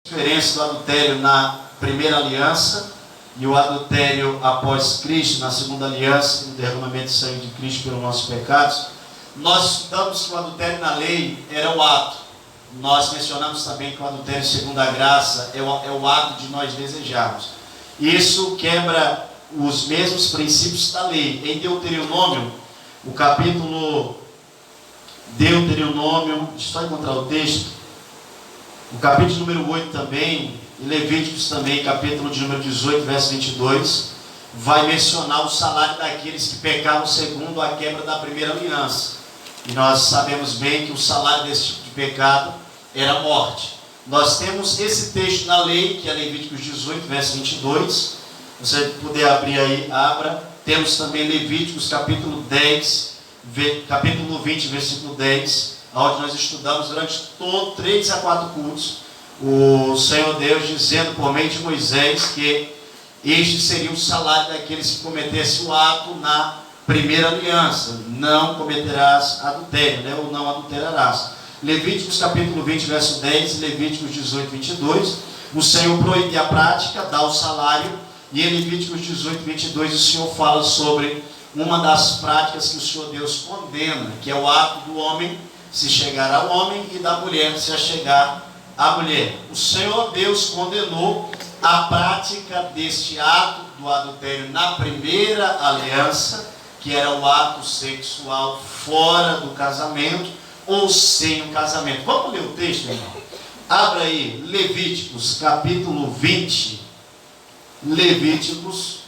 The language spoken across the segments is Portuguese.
Diferença do adultério na primeira aliança e o adultério após Cristo, na segunda aliança, no derramamento de sangue de Cristo pelos nossos pecados. Nós estudamos que o adultério na lei era o ato. Nós mencionamos também que o adultério segundo a graça é o ato de nós desejarmos. Isso quebra os mesmos princípios da lei. Em Deuteronômio, o capítulo Deuteronômio, deixa eu só encontrar o texto. O capítulo número 8 também, e Levíticos também, capítulo de número 18, verso 22, vai mencionar o salário daqueles que pecaram segundo a quebra da primeira aliança. E nós sabemos bem que o salário desse tipo de pecado era morte. Nós temos esse texto na lei, que é Levíticos 18, verso 22. Se você puder abrir aí, abra. Temos também Levíticos capítulo 10, capítulo 20, versículo 10, onde nós estudamos durante 3 a 4 cultos, o Senhor Deus dizendo por meio de Moisés que este seria o salário daqueles que cometessem o ato na primeira aliança: não cometerás adultério, né? Ou não adulterarás. Levíticos capítulo 20, verso 10, e Levíticos 18, 22, o Senhor proíbe a prática, dá o salário, e em Levíticos 18, 22, o Senhor fala sobre uma das práticas que o Senhor Deus condena, que é o ato do homem se chegar ao homem e da mulher se achegar à mulher. O Senhor Deus condenou a prática deste ato do adultério na primeira aliança, que era o ato sexual fora do casamento ou sem o casamento. Vamos ler o texto, irmão? Abra aí Levíticos capítulo 20. Levíticos,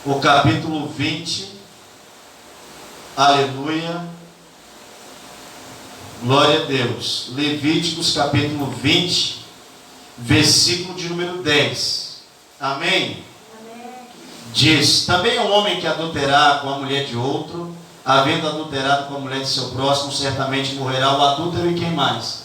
o capítulo 20. Aleluia. Glória a Deus. Levíticos capítulo 20, versículo de número 10. Amém? Amém. Diz: também o homem que adulterar com a mulher de outro, havendo adulterado com a mulher de seu próximo, certamente morrerá. O adúltero e quem mais?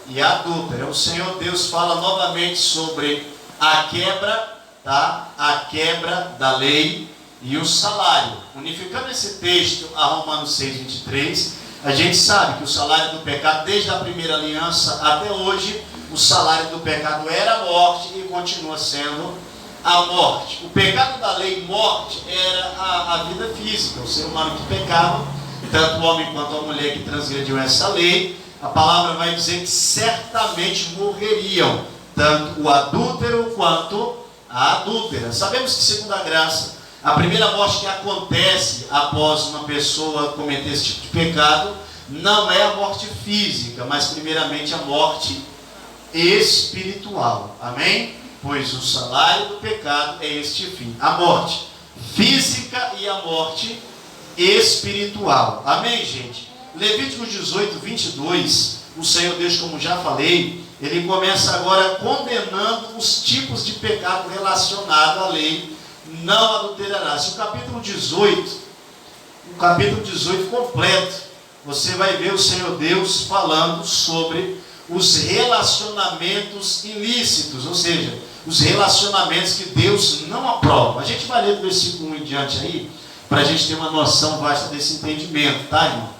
E a adúltera. O Senhor Deus fala novamente sobre a quebra, tá? A quebra da lei e o salário. Unificando esse texto a Romanos 6, 23, a gente sabe que o salário do pecado, desde a primeira aliança até hoje, o salário do pecado era a morte e continua sendo a morte. O pecado da lei, morte, era a vida física, o ser humano que pecava, tanto o homem quanto a mulher que transgrediu essa lei. A palavra vai dizer que certamente morreriam, tanto o adúltero quanto a adúltera. Sabemos que, segundo a graça, a primeira morte que acontece após uma pessoa cometer esse tipo de pecado não é a morte física, mas primeiramente a morte espiritual. Amém? Pois o salário do pecado é este fim: a morte física e a morte espiritual. Amém, gente? Levíticos 18, 22, o Senhor Deus, como já falei, ele começa agora condenando os tipos de pecado relacionado à lei: não adulterarás. O capítulo 18 completo, você vai ver o Senhor Deus falando sobre os relacionamentos ilícitos, ou seja, os relacionamentos que Deus não aprova. A gente vai ler do versículo 1 em diante aí, para a gente ter uma noção vasta desse entendimento, tá, irmão?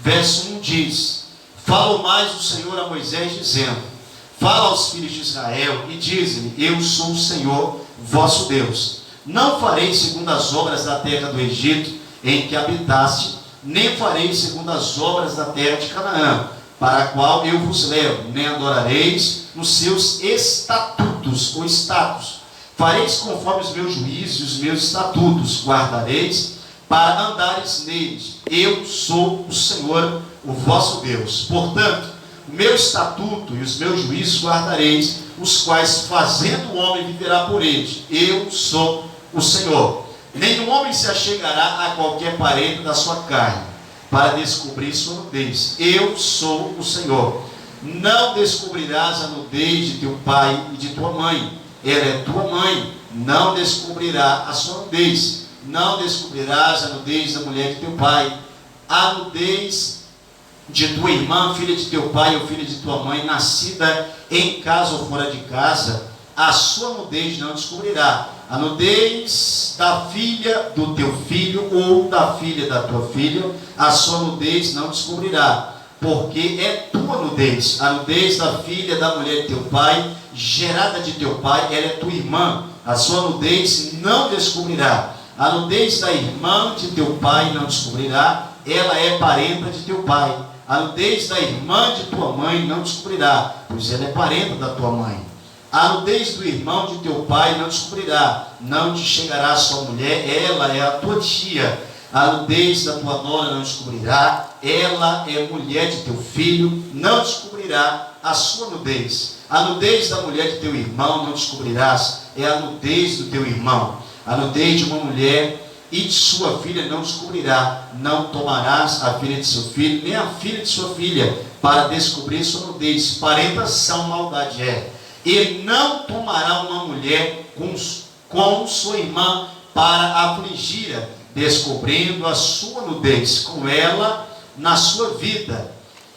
Verso 1 diz: falou mais o Senhor a Moisés, dizendo: fala aos filhos de Israel e diz-lhe: eu sou o Senhor vosso Deus. Não farei segundo as obras da terra do Egito, em que habitaste, nem farei segundo as obras da terra de Canaã, para a qual eu vos levo, nem adorareis nos seus estatutos ou status. Fareis conforme os meus juízos e os meus estatutos, guardareis para andares neles. Eu sou o Senhor, o vosso Deus. Portanto, o meu estatuto e os meus juízos guardareis, os quais fazendo o homem viverá por eles. Eu sou o Senhor. Nenhum homem se achegará a qualquer parente da sua carne, para descobrir sua nudez. Eu sou o Senhor. Não descobrirás a nudez de teu pai e de tua mãe. Ela é tua mãe. Não descobrirá a sua nudez. Não descobrirás a nudez da mulher de teu pai. A nudez de tua irmã, filha de teu pai ou filha de tua mãe, nascida em casa ou fora de casa, a sua nudez não descobrirá. A nudez da filha do teu filho ou da filha da tua filha, a sua nudez não descobrirá, porque é tua nudez. A nudez da filha da mulher de teu pai, gerada de teu pai, ela é tua irmã. A sua nudez não descobrirá. A nudez da irmã de teu pai não descobrirá, ela é parenta de teu pai. A nudez da irmã de tua mãe não descobrirá, pois ela é parenta da tua mãe. A nudez do irmão de teu pai não descobrirá, não te chegará a sua mulher, ela é a tua tia. A nudez da tua nora não descobrirá, ela é mulher de teu filho, não descobrirá a sua nudez. A nudez da mulher de teu irmão não descobrirás, é a nudez do teu irmão. A nudez de uma mulher e de sua filha não descobrirá, não tomarás a filha de seu filho, nem a filha de sua filha, para descobrir sua nudez. Parentas são maldade é. E não tomará uma mulher com sua irmã para afligi-a, descobrindo a sua nudez com ela na sua vida.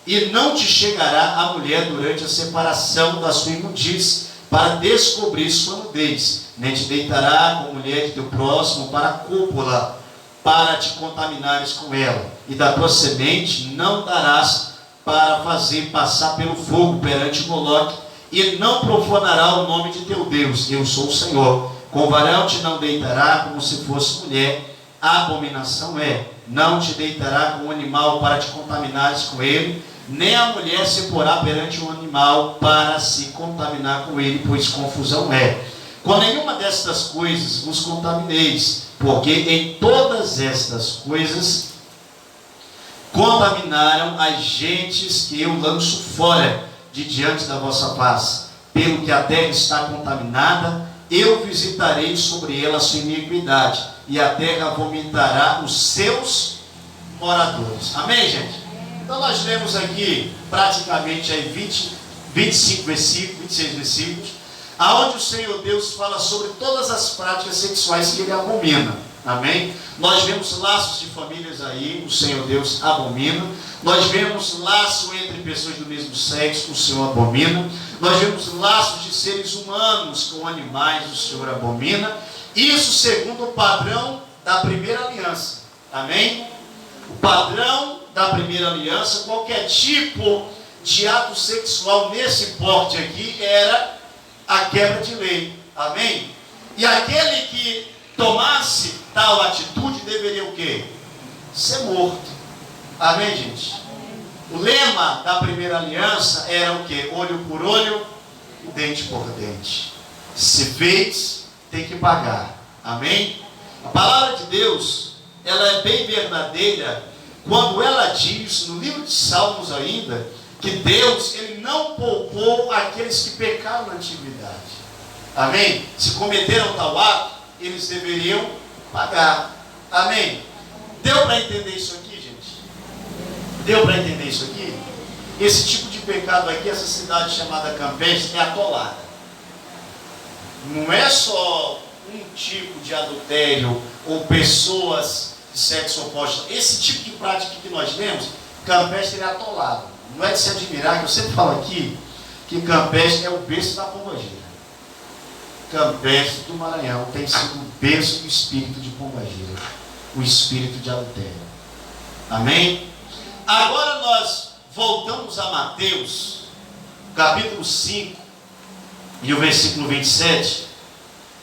E não te chegará a mulher durante a separação da sua imundície, para descobrir sua nudez, nem te deitará com a mulher de teu próximo para a cúpula, para te contaminares com ela. E da tua semente não darás para fazer passar pelo fogo perante Moloque, e não profanará o nome de teu Deus. Eu sou o Senhor. Com varão te não deitará como se fosse mulher, abominação é. Não te deitará com um animal para te contaminares com ele, nem a mulher se porá perante um animal para se contaminar com ele, pois confusão é. Com nenhuma destas coisas vos contamineis, porque em todas estas coisas contaminaram as gentes que eu lanço fora de diante da vossa face. Pelo que a terra está contaminada, eu visitarei sobre ela a sua iniquidade, e a terra vomitará os seus moradores. Amém, gente? Então nós lemos aqui praticamente aí 25 versículos, 26 versículos, aonde o Senhor Deus fala sobre todas as práticas sexuais que ele abomina. Amém? Nós vemos laços de famílias aí, o Senhor Deus abomina. Nós vemos laço entre pessoas do mesmo sexo, o Senhor abomina. Nós vemos laços de seres humanos com animais, o Senhor abomina. Isso segundo o padrão da primeira aliança. Amém? O padrão da primeira aliança, qualquer tipo de ato sexual nesse porte aqui era a quebra de lei. Amém? E aquele que tomasse tal atitude deveria o quê? Ser morto. Amém, gente? O lema da primeira aliança era o quê? Olho por olho, dente por dente. Se fez, tem que pagar. Amém? A palavra de Deus, ela é bem verdadeira quando ela diz, no livro de Salmos ainda, que Deus, ele não poupou aqueles que pecaram na antiguidade. Amém? Se cometeram tal ato, eles deveriam pagar. Amém? Deu para entender isso aqui, gente? Deu para entender isso aqui? Esse tipo de pecado aqui, essa cidade chamada Campestre, é atolada. Não é só um tipo de adultério ou pessoas de sexo oposto. Esse tipo de prática que nós vemos, Campestre é atolado. Não é de se admirar, que eu sempre falo aqui, que Campestre é o berço da pombagira. Campestre do Maranhão tem sido o berço do espírito de pombagira, o espírito de adultério. Amém? Agora nós voltamos a Mateus, capítulo 5, e o versículo 27.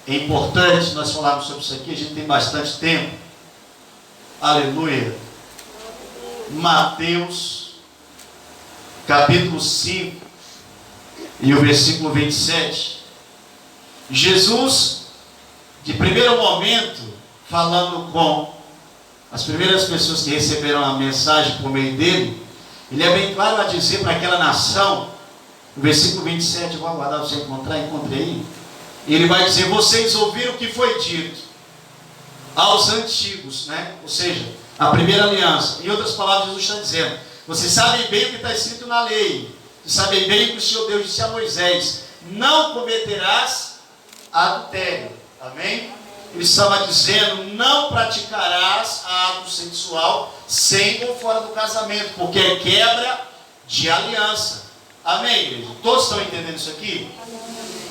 É importante nós falarmos sobre isso aqui, a gente tem bastante tempo. Aleluia. Mateus, capítulo 5, e o versículo 27. Jesus, de primeiro momento, falando com as primeiras pessoas que receberam a mensagem por meio dele, ele é bem claro a dizer para aquela nação, no versículo 27, eu vou aguardar você encontrar, encontrei aí. Ele vai dizer: vocês ouviram o que foi dito aos antigos, né? Ou seja, a primeira aliança. Em outras palavras, Jesus está dizendo: vocês sabem bem o que está escrito na lei, vocês sabem bem o que o Senhor Deus disse a Moisés: não cometerás adultério. Amém? Ele estava dizendo: não praticarás ato sexual sem ou fora do casamento, porque é quebra de aliança. Amém, igreja? Todos estão entendendo isso aqui?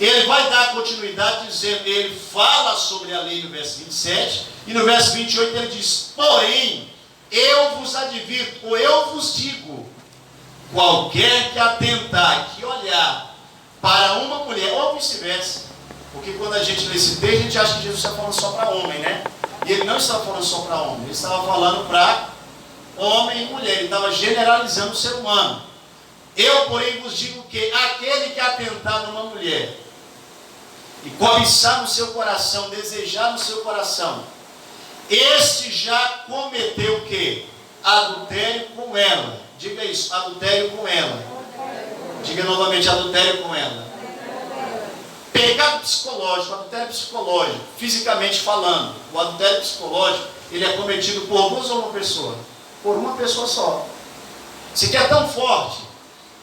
Ele vai dar continuidade dizendo, ele fala sobre a lei no verso 27, e no verso 28 ele diz: porém, eu vos advirto, ou eu vos digo, qualquer que atentar, que olhar para uma mulher, ou vice-versa. Porque quando a gente lê esse texto, a gente acha que Jesus está falando só para homem, né? E ele não estava falando só para homem, ele estava falando para homem e mulher, ele estava generalizando o ser humano. Eu, porém, vos digo que aquele que atentar numa mulher e cobiçar no seu coração, desejar no seu coração, este já cometeu o quê? Adultério com ela. Diga isso, adultério com ela. Diga novamente, adultério com ela. Pecado psicológico, adultério psicológico, fisicamente falando. O adultério psicológico, ele é cometido por duas ou uma pessoa? Por uma pessoa só. Isso aqui é tão forte,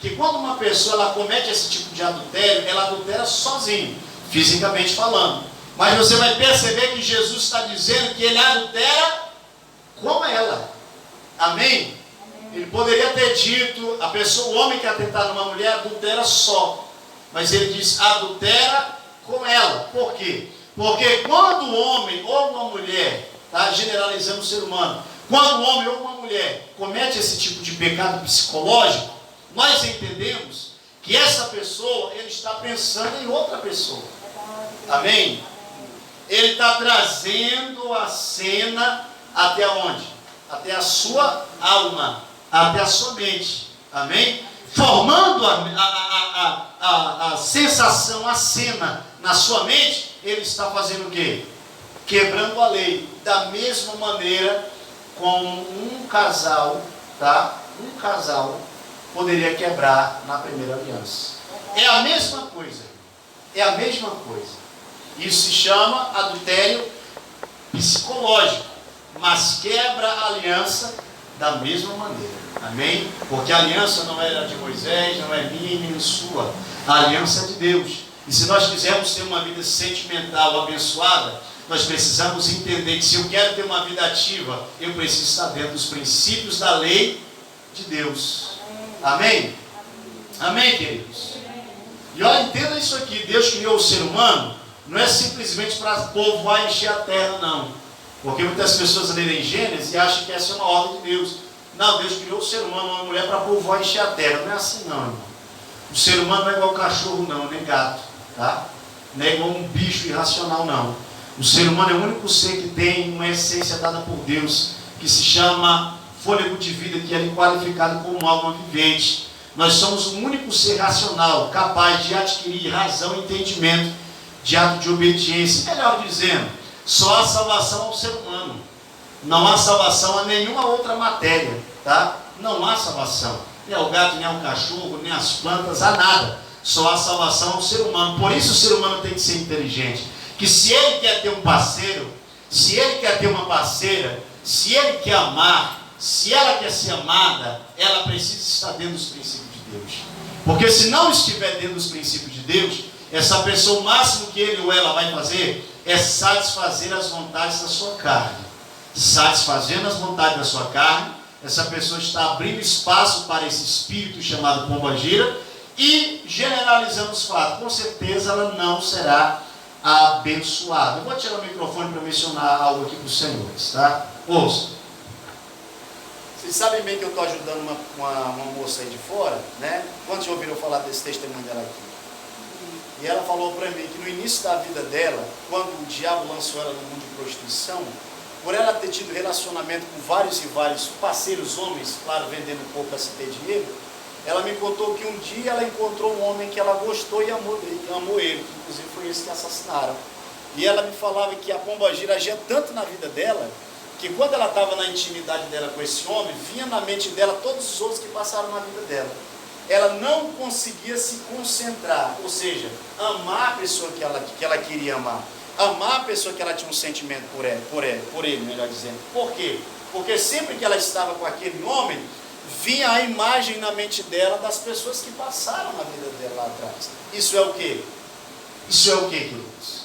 que quando uma pessoa ela comete esse tipo de adultério, ela adultera sozinha, fisicamente falando. Mas você vai perceber que Jesus está dizendo que ele adultera com ela. Amém? Ele poderia ter dito, a pessoa, o homem que atentar numa mulher adultera só. Mas ele diz, adultera com ela. Por quê? Porque quando o homem ou uma mulher, tá, generalizando o ser humano, quando um homem ou uma mulher comete esse tipo de pecado psicológico, nós entendemos que essa pessoa, ele está pensando em outra pessoa. Amém? Ele está trazendo a cena até onde? Até a sua alma, até a sua mente. Amém? Formando a sensação, a cena na sua mente, ele está fazendo o quê? Quebrando a lei. Da mesma maneira como um casal, tá? Um casal poderia quebrar na primeira aliança. É a mesma coisa. É a mesma coisa. Isso se chama adultério psicológico, mas quebra a aliança da mesma maneira. Amém? Porque a aliança não era de Moisés, não é minha nem sua. A aliança é de Deus. E se nós quisermos ter uma vida sentimental abençoada, nós precisamos entender que se eu quero ter uma vida ativa, eu preciso estar dentro dos princípios da lei de Deus. Amém? Amém, queridos? E olha, entenda isso aqui. Deus criou o ser humano, não é simplesmente para povoar e encher a terra, não. Porque muitas pessoas leem Gênesis e acham que essa é uma ordem de Deus. Não, Deus criou o ser humano, uma mulher, para povoar e encher a terra. Não é assim não, irmão. O ser humano não é igual cachorro não, nem gato, tá? Não é igual um bicho irracional não. O ser humano é o único ser que tem uma essência dada por Deus, que se chama fôlego de vida, que é qualificado como alma vivente. Nós somos o único ser racional, capaz de adquirir razão e entendimento, de ato de obediência. Melhor dizendo, só há salvação ao ser humano. Não há salvação a nenhuma outra matéria, tá? Não há salvação. Nem ao gato, nem ao cachorro, nem às plantas, a nada. Só há salvação ao ser humano. Por isso o ser humano tem que ser inteligente. Que se ele quer ter um parceiro, se ele quer ter uma parceira, se ele quer amar, se ela quer ser amada, ela precisa estar dentro dos princípios de Deus. Porque se não estiver dentro dos princípios de Deus, essa pessoa, o máximo que ele ou ela vai fazer é satisfazer as vontades da sua carne. Satisfazendo as vontades da sua carne, essa pessoa está abrindo espaço para esse espírito chamado pombagira e generalizando os fatos. Com certeza ela não será abençoada. Eu vou tirar o microfone para mencionar algo aqui para os senhores, tá? Ouça. Vocês sabem bem que eu estou ajudando uma moça aí de fora, né? Quantos já ouviram falar desse testemunho dela aqui? E ela falou para mim que no início da vida dela, quando o diabo lançou ela no mundo de prostituição, por ela ter tido relacionamento com vários e vários parceiros homens, claro, vendendo um pouco para se ter dinheiro, ela me contou que um dia ela encontrou um homem que ela gostou e amou ele, que inclusive foi esse que assassinaram. E ela me falava que a pombagira agia tanto na vida dela, que quando ela estava na intimidade dela com esse homem, vinha na mente dela todos os outros que passaram na vida dela. Ela não conseguia se concentrar, ou seja, amar a pessoa que ela queria amar. Amar a pessoa que ela tinha um sentimento por ele, melhor dizendo. Por quê? Porque sempre que ela estava com aquele homem, vinha a imagem na mente dela das pessoas que passaram na vida dela lá atrás. Isso é o quê? Isso é o quê, queridos?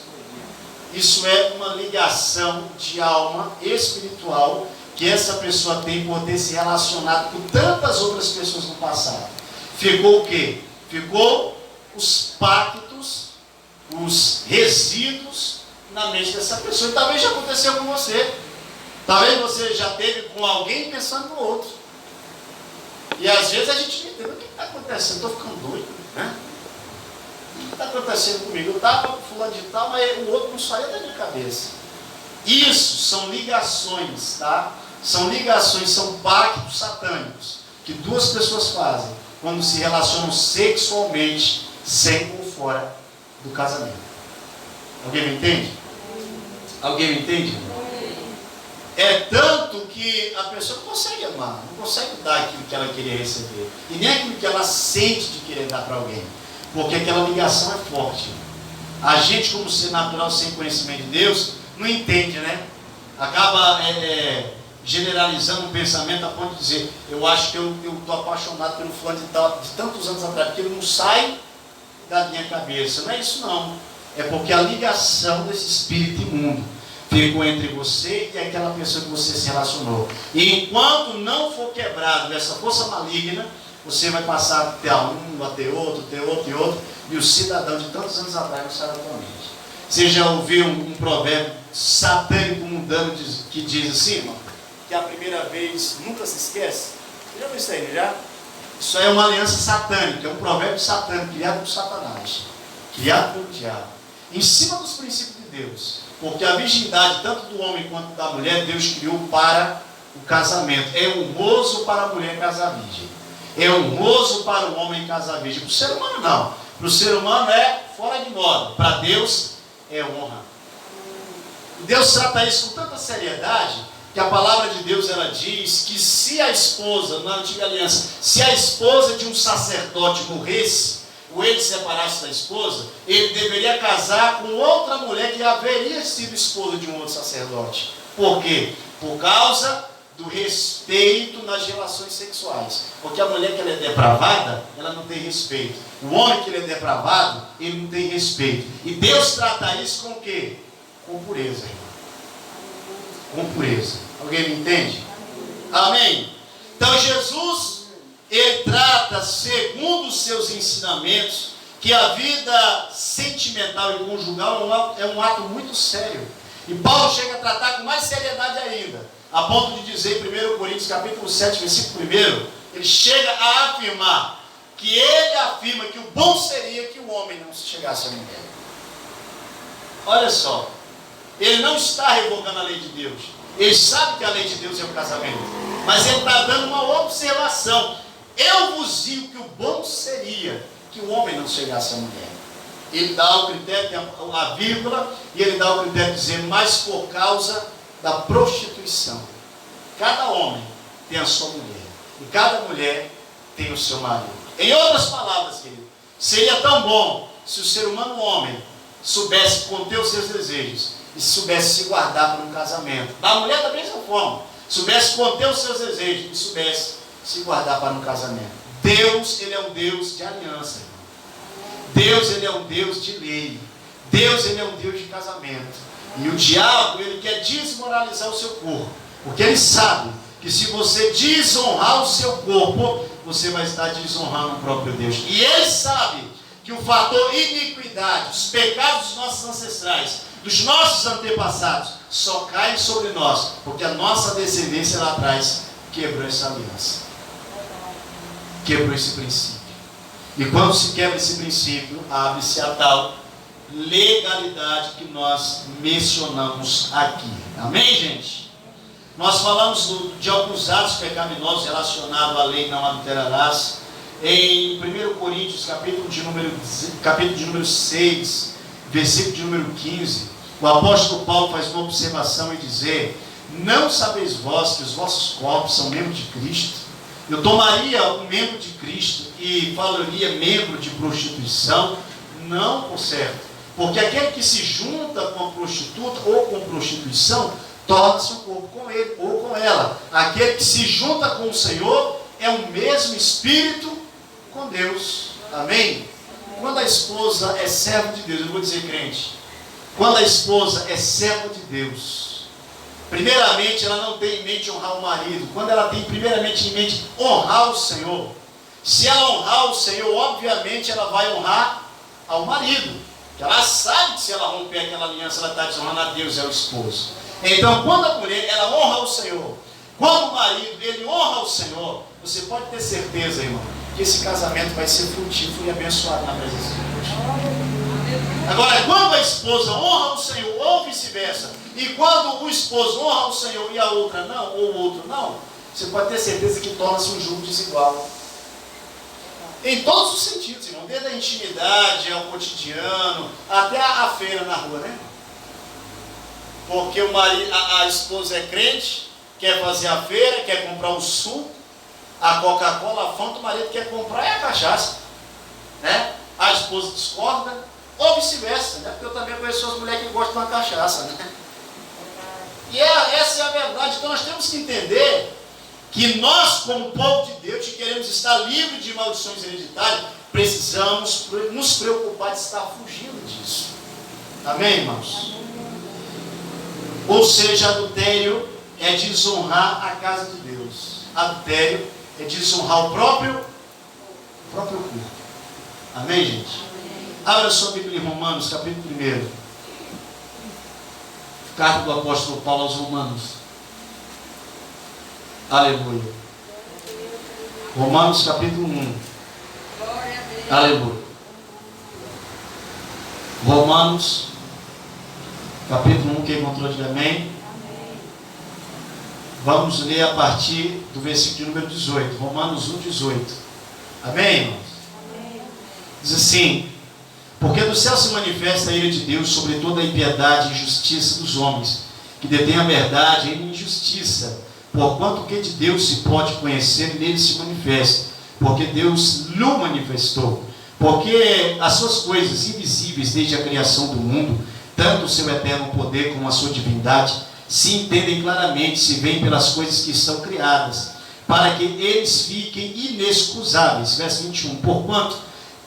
Isso é uma ligação de alma espiritual que essa pessoa tem por ter se relacionado com tantas outras pessoas no passado. Ficou o quê? Ficou os pactos, os resíduos na mente dessa pessoa. E talvez já aconteceu com você. Talvez você já teve com alguém pensando no outro. E às vezes a gente não entende o que está acontecendo. Estou ficando doido, né? O que está acontecendo comigo? Eu estava com fulano de tal, mas o outro não saía da minha cabeça. Isso são ligações, tá? São ligações, são pactos satânicos que duas pessoas fazem quando se relacionam sexualmente, sem ou fora do casamento. Alguém me entende? Alguém me entende? É tanto que a pessoa não consegue amar, não consegue dar aquilo que ela queria receber, e nem aquilo que ela sente de querer dar para alguém, porque aquela ligação é forte. A gente, como ser natural sem conhecimento de Deus, não entende, né? Acaba generalizando um pensamento a ponto de dizer: eu acho que eu estou apaixonado pelo fulano de tantos anos atrás, porque ele não sai da minha cabeça. Não é isso não, é porque a ligação desse espírito imundo ficou entre você e aquela pessoa que você se relacionou. E enquanto não for quebrado essa força maligna, você vai passar a ter um, a ter outro, e outro, e o cidadão de tantos anos atrás não sai da tua mente. Você já ouviu um provérbio satânico mundano que diz assim, irmão, que a primeira vez nunca se esquece? Você já viu isso aí, já? Isso aí é uma aliança satânica, é um provérbio satânico criado por Satanás, criado pelo diabo, em cima dos princípios de Deus. Porque a virgindade, tanto do homem quanto da mulher, Deus criou para o casamento. É honroso para a mulher casar virgem. É honroso para o homem casar virgem. Para o ser humano não. Para o ser humano é fora de moda. Para Deus é honra. Deus trata isso com tanta seriedade que a palavra de Deus ela diz que se a esposa, na antiga aliança, se a esposa de um sacerdote morresse, ou ele separasse da esposa, ele deveria casar com outra mulher que haveria sido esposa de um outro sacerdote. Por quê? Por causa do respeito nas relações sexuais. Porque a mulher que ela é depravada, ela não tem respeito. O homem que ele é depravado, ele não tem respeito. E Deus trata isso com o quê? Com pureza, irmão. Com pureza. Alguém me entende? Amém? Então Jesus, ele trata, segundo os seus ensinamentos, que a vida sentimental e conjugal é um ato muito sério. E Paulo chega a tratar com mais seriedade ainda, a ponto de dizer em 1 Coríntios capítulo 7, versículo 1, ele chega a afirmar que ele afirma que o bom seria que o homem não se chegasse à mulher. Olha só, ele não está revogando a lei de Deus, ele sabe que a lei de Deus é o casamento, mas ele está dando uma observação. Eu vos digo que o bom seria que o homem não chegasse à mulher. Ele dá o critério, tem a vírgula, e ele dá o critério de dizer, mas por causa da prostituição. Cada homem tem a sua mulher, e cada mulher tem o seu marido. Em outras palavras, querido, seria tão bom se o ser humano, o homem, soubesse conter os seus desejos, e soubesse se guardar para um casamento. Da mulher da mesma forma, soubesse conter os seus desejos, e soubesse se guardar para um casamento. Deus, ele é um Deus de aliança, irmão. Deus, ele é um Deus de lei. Deus, ele é um Deus de casamento. E o diabo, ele quer desmoralizar o seu corpo, porque ele sabe que se você desonrar o seu corpo, você vai estar desonrando o próprio Deus. E ele sabe que o fator iniquidade, os pecados dos nossos ancestrais, dos nossos antepassados, só caem sobre nós, porque a nossa descendência lá atrás quebrou essa aliança. Quebrou esse princípio. E quando se quebra esse princípio, abre-se a tal legalidade que nós mencionamos aqui. Amém, gente? Nós falamos de alguns atos pecaminosos relacionados à lei não adulterarás. Em 1 Coríntios, capítulo de número 6, versículo de número 15, o apóstolo Paulo faz uma observação e dizer: não sabeis vós que os vossos corpos são membros de Cristo? Eu tomaria um membro de Cristo e falaria membro de prostituição? Não, por certo. Porque aquele que se junta com a prostituta ou com prostituição, torna-se um corpo com ele ou com ela. Aquele que se junta com o Senhor é o mesmo espírito com Deus. Amém? Quando a esposa é serva de Deus, eu vou dizer crente, quando a esposa é serva de Deus, primeiramente, ela não tem em mente honrar o marido. Quando ela tem primeiramente em mente honrar o Senhor, se ela honrar o Senhor, obviamente ela vai honrar ao marido. Ela sabe que se ela romper aquela aliança, ela está desonrando a Deus, é o esposo. Então, quando a mulher, ela honra o Senhor, quando o marido, ele honra o Senhor, você pode ter certeza, irmão, que esse casamento vai ser frutífero e abençoado na presença de Deus. Agora, quando a esposa honra o Senhor, ou vice-versa, e quando o esposo honra o Senhor e a outra não, ou o outro não, você pode ter certeza que torna-se um jugo desigual. Em todos os sentidos, irmão, desde a intimidade ao cotidiano, até a feira na rua, né? Porque a esposa é crente, quer fazer a feira, quer comprar o suco, a Coca-Cola, a Fanta, o marido quer comprar a cachaça, né? A esposa discorda, ou vice-versa, né? Porque eu também conheço as mulheres que gostam de uma cachaça, né? E essa é a verdade. Então nós temos que entender que nós, como povo de Deus, que queremos estar livres de maldições hereditárias, precisamos nos preocupar de estar fugindo disso. Amém, irmãos? Ou seja, adultério é desonrar a casa de Deus. Adultério é desonrar o próprio corpo. Amém, gente? Abra sua Bíblia em Romanos, capítulo 1. Carta do apóstolo Paulo aos Romanos. Aleluia. Romanos, capítulo 1. Aleluia. Romanos, capítulo 1, quem encontrou, diga amém. Vamos ler a partir do versículo número 18. Romanos 1, 18. Amém, irmãos? Amém. Diz assim: porque do céu se manifesta a ira de Deus sobre toda a impiedade e injustiça dos homens, que detêm a verdade em injustiça, porquanto o que de Deus se pode conhecer, nele se manifesta, porque Deus lhe manifestou. Porque as suas coisas invisíveis desde a criação do mundo, tanto o seu eterno poder como a sua divindade, se entendem claramente, se veem pelas coisas que estão criadas, para que eles fiquem inexcusáveis. Verso 21. Porquanto,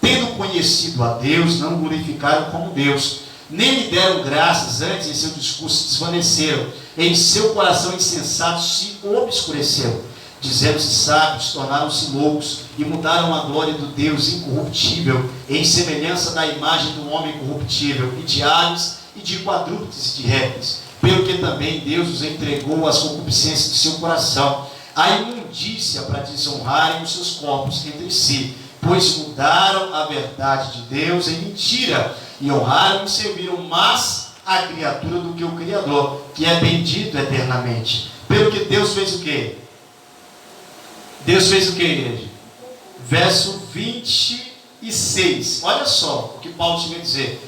tendo conhecido a Deus, não glorificaram como Deus, nem lhe deram graças, antes em seu discurso desvaneceram, em seu coração insensato se obscureceu, dizendo-se sábios, tornaram-se loucos, e mudaram a glória do Deus incorruptível, em semelhança da imagem do homem corruptível, e de aves, e de quadrúpedes e de répteis, pelo que também Deus os entregou às concupiscências de seu coração, a imundícia, para desonrarem os seus corpos entre si, pois mudaram a verdade de Deus em mentira, e honraram e serviram mais a criatura do que o Criador, que é bendito eternamente. Pelo que Deus fez o quê? Deus fez o quê, igreja? Verso 26. Olha só o que Paulo tinha a dizer.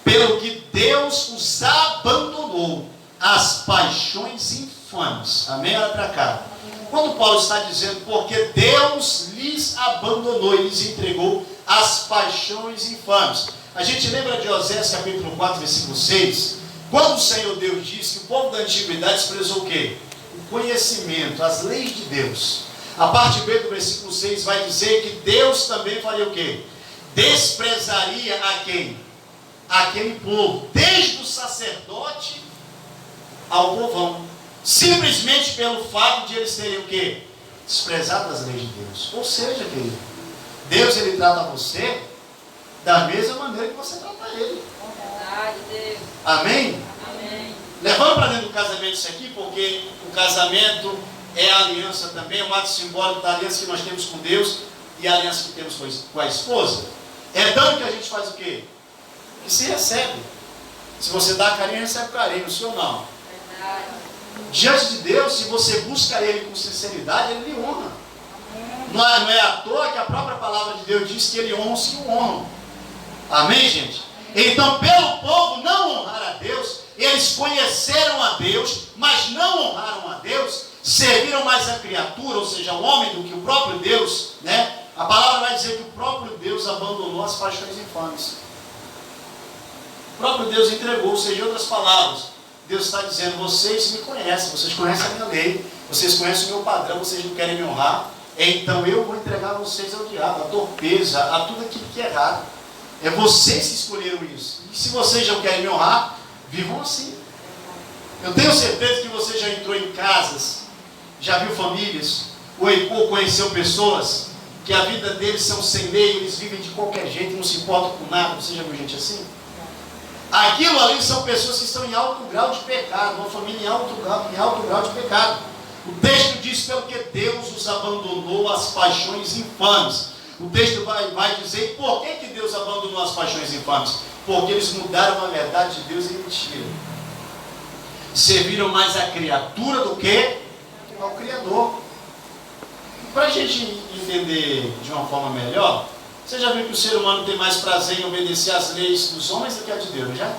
Pelo que Deus os abandonou às paixões infames. Amém? Olha para cá. Quando Paulo está dizendo, porque Deus lhes abandonou e lhes entregou as paixões infames. A gente lembra de Osés capítulo 4, versículo 6? Quando o Senhor Deus disse que o povo da antiguidade desprezou o quê? O conhecimento, as leis de Deus. A parte B do versículo 6 vai dizer que Deus também faria o quê? Desprezaria a quem? Aquele povo, desde o sacerdote ao povão. Simplesmente pelo fato de eles terem o quê? Desprezado as leis de Deus. Ou seja, querido, Deus ele trata você da mesma maneira que você trata ele. Amém? Amém. Levando para dentro do casamento isso aqui, porque o casamento é a aliança também, um ato simbólico da aliança que nós temos com Deus e a aliança que temos com a esposa. É dando que a gente faz o quê? Que se recebe. Se você dá carinho, recebe carinho, sim ou não? Verdade. Diante de Deus, se você busca Ele com sinceridade, Ele lhe honra. Não é à toa que a própria palavra de Deus diz que Ele honra os que o honram. Amém, gente? Então, pelo povo não honrar a Deus, eles conheceram a Deus, mas não honraram a Deus, serviram mais a criatura, ou seja, o homem, do que o próprio Deus, né? A palavra vai dizer que o próprio Deus abandonou as paixões infames. O próprio Deus entregou, ou seja, em outras palavras, Deus está dizendo, vocês me conhecem, vocês conhecem a minha lei, vocês conhecem o meu padrão, vocês não querem me honrar, então eu vou entregar vocês ao diabo, à torpeza, a tudo aquilo que é errado. É vocês que escolheram isso. E se vocês já querem me honrar, vivam assim. Eu tenho certeza que você já entrou em casas, já viu famílias, ou conheceu pessoas que a vida deles são sem lei, eles vivem de qualquer jeito, não se importam com nada. Você já viu gente assim? Aquilo ali são pessoas que estão em alto grau de pecado, uma família em alto grau de pecado. O texto diz pelo que Deus os abandonou às paixões infames. O texto vai dizer por que Deus abandonou as paixões infames. Porque eles mudaram a verdade de Deus em mentira. Serviram mais a criatura do que ao Criador. Para a gente entender de uma forma melhor, você já viu que o ser humano tem mais prazer em obedecer às leis dos homens do que a de Deus, já?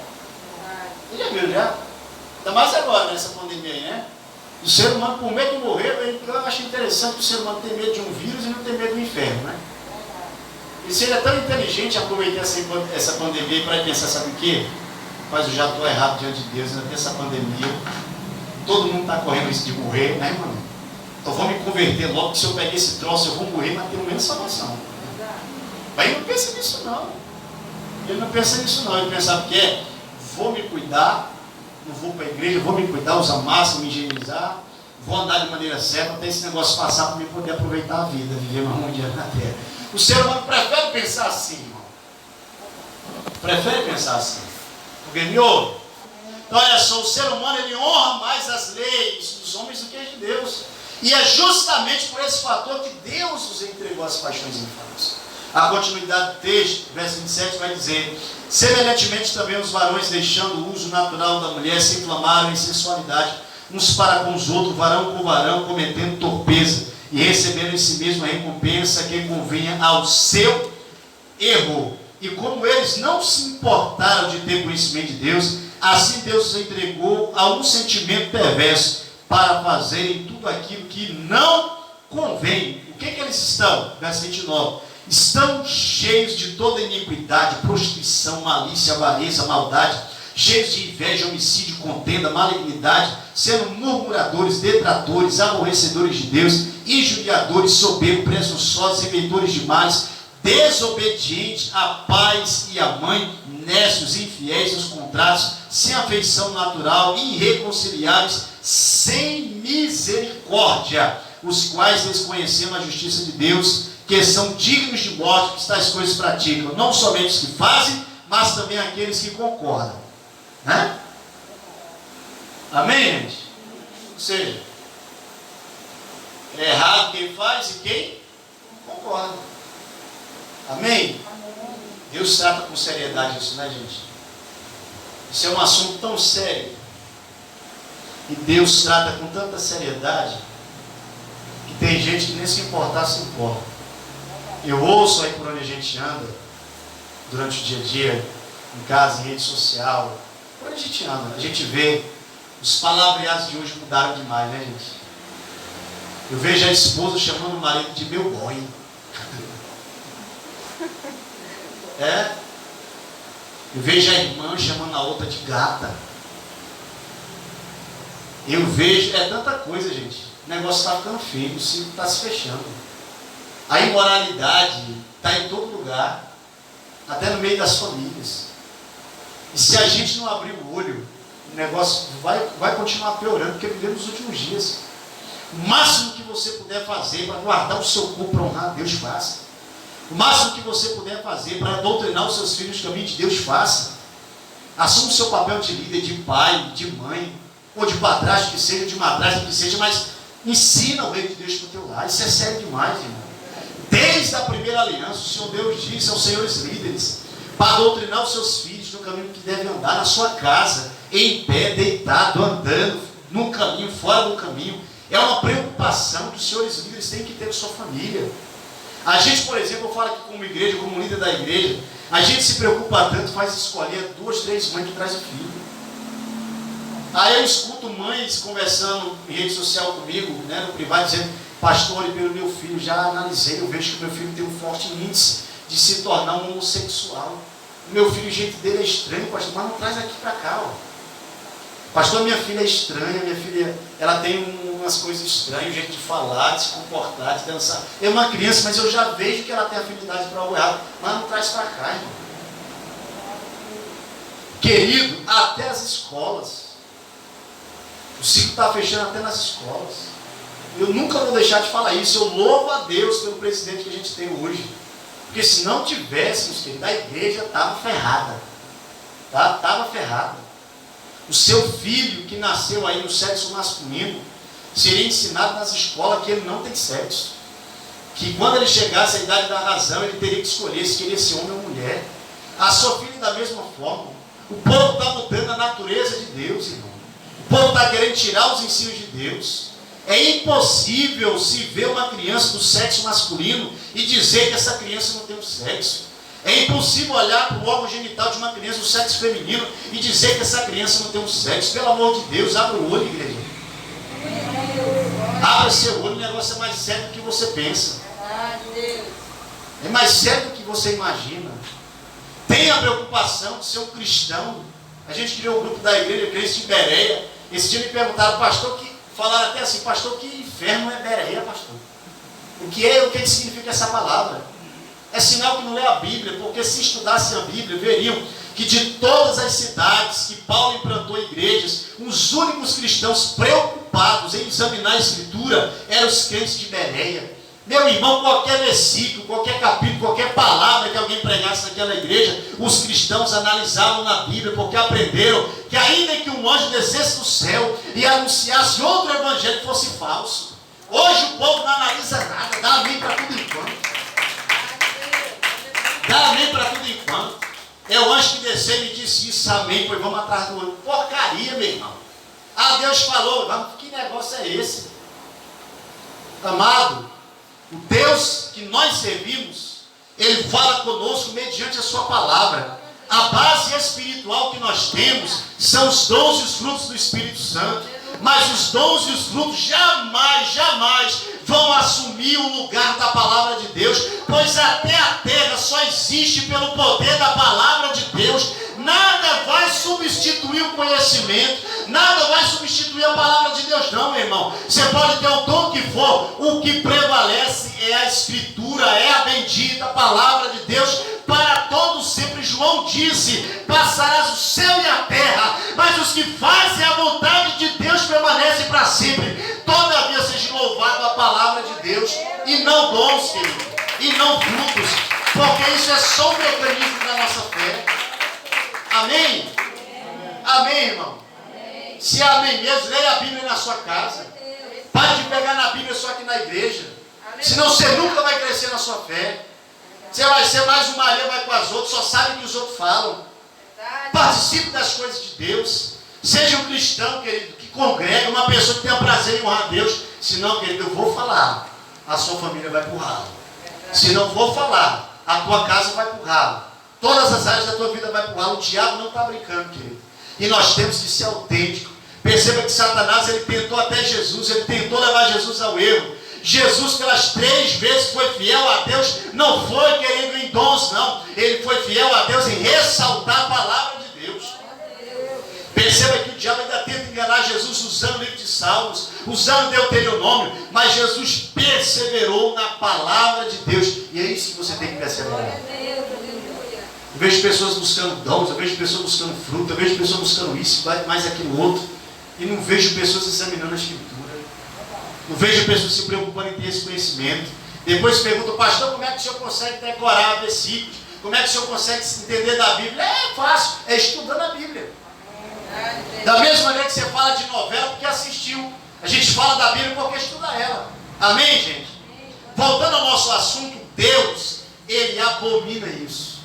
Você já viu, já? Ainda mais agora, nessa pandemia aí, né? O ser humano, por medo de morrer, eu acho interessante que o ser humano tem medo de um vírus e não tem medo do inferno, né? E se ele é tão inteligente aproveitar essa pandemia para pensar, sabe o quê? Mas eu já estou errado diante de Deus, ainda tem essa pandemia. Todo mundo está correndo risco de morrer, né, irmão? Então vou me converter logo, que se eu pegar esse troço, eu vou morrer, mas tenho menos salvação. Mas ele não pensa nisso, não. Ele não pensa nisso, não. Ele pensa que é, vou me cuidar, não vou para a igreja, vou me cuidar, usar máscara, me higienizar, vou andar de maneira certa até esse negócio passar para eu poder aproveitar a vida, viver mais um dia na terra. O ser humano prefere pensar assim, irmão. Prefere pensar assim. Ganhou? Então, olha só, o ser humano ele honra mais as leis dos homens do que as de Deus. E é justamente por esse fator que Deus os entregou às paixões infames. A continuidade do texto, verso 27, vai dizer: semelhantemente também os varões, deixando o uso natural da mulher, se inflamaram em sensualidade, uns para com os outros, varão com varão, cometendo torpeza, e receberam em si mesmo a recompensa que convinha ao seu erro. E como eles não se importaram de ter conhecimento de Deus, assim Deus os entregou a um sentimento perverso para fazerem tudo aquilo que não convém. O que eles estão? Verso 29. Estão cheios de toda iniquidade, prostituição, malícia, avareza, maldade, cheios de inveja, homicídio, contenda, malignidade, sendo murmuradores, detratores, aborrecedores de Deus, injuriadores, soberbos, presunçosos, inventores de males, desobedientes a pais e a mãe, nécios, infiéis aos contratos, sem afeição natural, irreconciliáveis, sem misericórdia, os quais desconhecendo a justiça de Deus, que são dignos de morte, que tais coisas praticam, não somente os que fazem, mas também aqueles que concordam. Né? Amém, gente? Ou seja, é errado quem faz e quem concorda. Amém? Deus trata com seriedade isso, né, gente? Isso é um assunto tão sério. E Deus trata com tanta seriedade que tem gente que nem se importar se importa. Eu ouço aí por onde a gente anda, durante o dia a dia, em casa, em rede social, por onde a gente anda, a gente vê, os palavreados de hoje mudaram demais, né, gente? Eu vejo a esposa chamando o marido de meu boy. É? Eu vejo a irmã chamando a outra de gata. Eu vejo, é tanta coisa, gente. O negócio está ficando feio, o ciclo está se fechando. A imoralidade está em todo lugar, até no meio das famílias. E se a gente não abrir o olho, o negócio vai continuar piorando, porque vivemos nos últimos dias. O máximo que você puder fazer para guardar o seu corpo, para honrar a Deus, faça. O máximo que você puder fazer para doutrinar os seus filhos no caminho de Deus, faça. Assuma o seu papel de líder, de pai, de mãe, ou de padrasto que seja, de madrasta que seja, mas ensina o reino de Deus para o teu lar. Isso é sério demais, irmão. Desde a primeira aliança, o Senhor Deus disse aos senhores líderes para doutrinar os seus filhos no caminho que devem andar, na sua casa, em pé, deitado, andando, num caminho, fora do caminho. É uma preocupação que os senhores líderes têm que ter com sua família. A gente, por exemplo, eu falo aqui como igreja, como líder da igreja, a gente se preocupa tanto, faz escolher 2, 3 mães que trazem filho. Aí eu escuto mães conversando em rede social comigo, né, no privado, dizendo: pastor, e pelo meu filho, já analisei, eu vejo que o meu filho tem um forte índice de se tornar um homossexual. O meu filho, o jeito dele é estranho, pastor, mas não traz aqui para cá, ó. Pastor, minha filha é estranha, minha filha, ela tem umas coisas estranhas, o jeito de falar, de se comportar, de dançar. É uma criança, mas eu já vejo que ela tem afinidade para algo errado, mas não traz para cá, irmão. Querido, até as escolas. O ciclo está fechando até nas escolas. Eu nunca vou deixar de falar isso. Eu louvo a Deus pelo presidente que a gente tem hoje. Porque se não tivéssemos, querido, a igreja estava ferrada. Estava ferrada. O seu filho que nasceu aí no sexo masculino, seria ensinado nas escolas que ele não tem sexo. Que quando ele chegasse à idade da razão, ele teria que escolher se queria ser homem ou mulher. A Sofia da mesma forma. O povo está mudando a natureza de Deus, irmão. O povo está querendo tirar os ensinos de Deus. É impossível se ver uma criança do sexo masculino e dizer que essa criança não tem um sexo. É impossível olhar para o órgão genital de uma criança do sexo feminino e dizer que essa criança não tem um sexo. Pelo amor de Deus, abra o olho, igreja. Abra seu olho, o negócio é mais sério do que você pensa. É mais sério do que você imagina. Tenha a preocupação de ser um cristão. A gente criou o grupo da igreja Crente de Bereia. Esse dia me perguntaram, pastor, falaram até assim, pastor, que inferno é Bereia, pastor? O que significa essa palavra? É sinal que não lê a Bíblia, porque se estudassem a Bíblia, veriam que de todas as cidades que Paulo implantou igrejas, os únicos cristãos preocupados em examinar a Escritura eram os crentes de Bereia. Meu irmão, qualquer versículo, qualquer capítulo, qualquer palavra que alguém pregasse naquela igreja, os cristãos analisavam na Bíblia, porque aprenderam que ainda que um anjo descesse do céu e anunciasse outro evangelho que fosse falso, hoje o povo não analisa nada, dá amém para tudo enquanto. Dá amém para tudo enquanto. É o anjo que desceu e me disse isso, amém, pois vamos atrás do outro. Porcaria, meu irmão. Ah, Deus falou, que negócio é esse? Amado, o Deus que nós servimos, Ele fala conosco mediante a sua palavra. A base espiritual que nós temos são os dons e os frutos do Espírito Santo. Mas os dons e os frutos jamais vão assumir o lugar da palavra de Deus, pois até a terra só existe pelo poder da palavra de Deus. Nada vai substituir o conhecimento, nada vai substituir a palavra de Deus, não, meu irmão. Você pode ter o dom que for, o que prevalece é a Escritura, é a bendita palavra de Deus para todos sempre. João disse: passarás o céu e a terra, mas os que fazem a vontade de Deus permanecem para sempre. Todavia seja louvado a palavra de Deus, e não dons, querido, e não frutos, porque isso é só um mecanismo da nossa fé. Amém? Amém, irmão? Se é amém mesmo, leia a Bíblia na sua casa. Pare de pegar na Bíblia só aqui na igreja. Senão você nunca vai crescer na sua fé. Você vai ser mais uma Maria, vai com as outras, só sabe o que os outros falam. Participe das coisas de Deus. Seja um cristão, querido, que congrega, uma pessoa que tenha prazer em honrar a Deus. Se não, querido, eu vou falar, a sua família vai pro ralo. Se não for falar, a tua casa vai pro ralo. Todas as áreas da tua vida vai pro ralo. O diabo não está brincando, querido. E nós temos que ser autênticos. Perceba que Satanás, ele tentou até Jesus, ele tentou levar Jesus ao erro. Jesus, pelas 3 vezes, foi fiel a Deus, não foi querendo em dons, não. Ele foi fiel a Deus em ressaltar a palavra de Deus. Perceba que o diabo ainda tenta enganar Jesus usando o livro de Salmos, usando o Deuteronômio, mas Jesus perseverou na palavra de Deus. E é isso que você tem que perseverar. Eu vejo pessoas buscando dons, eu vejo pessoas buscando fruto, eu vejo pessoas buscando isso, mais aquilo outro, e não vejo pessoas examinando a Escritura. Não vejo pessoas se preocupando em ter esse conhecimento. Depois perguntam: pastor, como é que o senhor consegue decorar versículos? Como é que o senhor consegue se entender da Bíblia? É fácil, é estudando a Bíblia. Da mesma maneira que você fala de novela porque assistiu. A gente fala da Bíblia porque estuda ela. Amém, gente? Voltando ao nosso assunto, Deus, Ele abomina isso.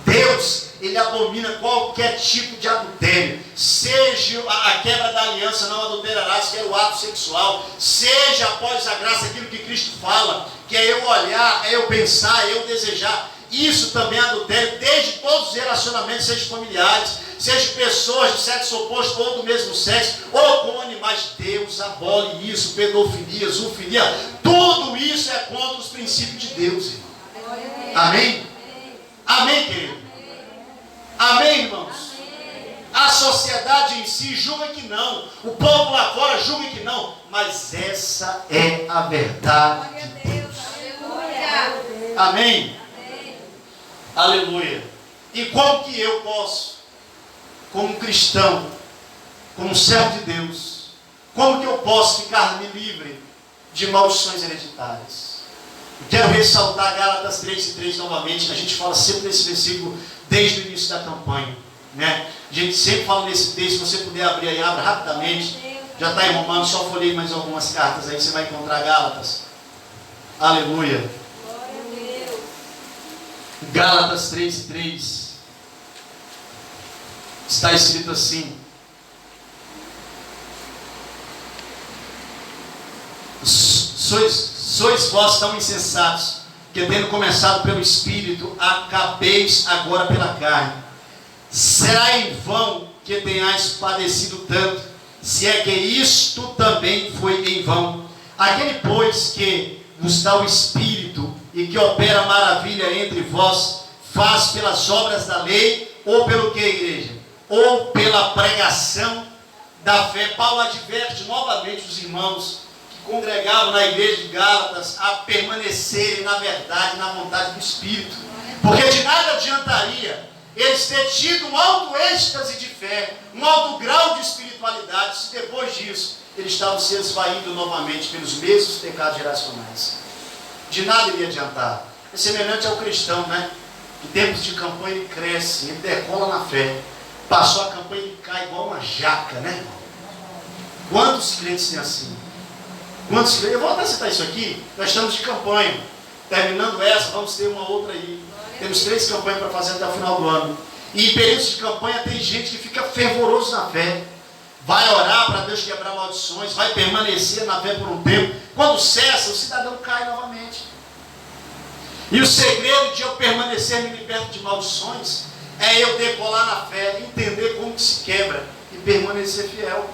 Deus, Ele abomina qualquer tipo de adultério. Seja a quebra da aliança, não adulterarás, que é o ato sexual. Seja após a graça aquilo que Cristo fala, que é eu olhar, é eu pensar, é eu desejar. Isso também é adultério, desde todos os relacionamentos, seja familiares, seja pessoas de sexo oposto ou do mesmo sexo, ou com animais. Deus abole isso, pedofilia, zoofilia. Tudo isso é contra os princípios de Deus, irmão. Amém? Amém, querido? Amém, irmãos? A sociedade em si julga que não. O povo lá fora julga que não. Mas essa é a verdade de Deus. Amém? Aleluia. E como que eu posso, como cristão, como servo de Deus, como que eu posso ficar-me livre de maldições hereditárias? Quero ressaltar Gálatas 3:3 novamente. A gente fala sempre nesse versículo desde o início da campanha, né? A gente sempre fala nesse texto. Se você puder abrir aí, abra rapidamente. Já está em Romanos, só folhei mais algumas cartas aí, você vai encontrar Gálatas. Aleluia. Glória a Deus. Gálatas 3:3. Está escrito assim: sois vós tão insensatos, que tendo começado pelo Espírito, acabeis agora pela carne. Será em vão que tenhais padecido tanto, se é que isto também foi em vão. Aquele, pois, que vos dá o Espírito e que opera maravilha entre vós, faz pelas obras da lei, ou pelo que, igreja? Ou pela pregação da fé. Paulo adverte novamente os irmãos que congregavam na igreja de Gálatas a permanecerem na verdade, na vontade do Espírito, porque de nada adiantaria eles terem tido um alto êxtase de fé, um alto grau de espiritualidade, se depois disso eles estavam se esvaindo novamente pelos mesmos pecados geracionais. De nada iria adiantar. É semelhante ao cristão, né? Em tempos de campanha ele cresce, ele decola na fé. Passou a campanha e ele cai igual uma jaca, né, irmão? Quantos crentes têm assim? Quantos crentes? Eu vou até citar isso aqui. Nós estamos de campanha. Terminando essa, vamos ter uma outra aí. Temos 3 campanhas para fazer até o final do ano. E em períodos de campanha tem gente que fica fervoroso na fé. Vai orar para Deus quebrar maldições, vai permanecer na fé por um tempo. Quando cessa, o cidadão cai novamente. E o segredo de eu permanecer me liberto de maldições é eu decolar na fé, entender como que se quebra e permanecer fiel.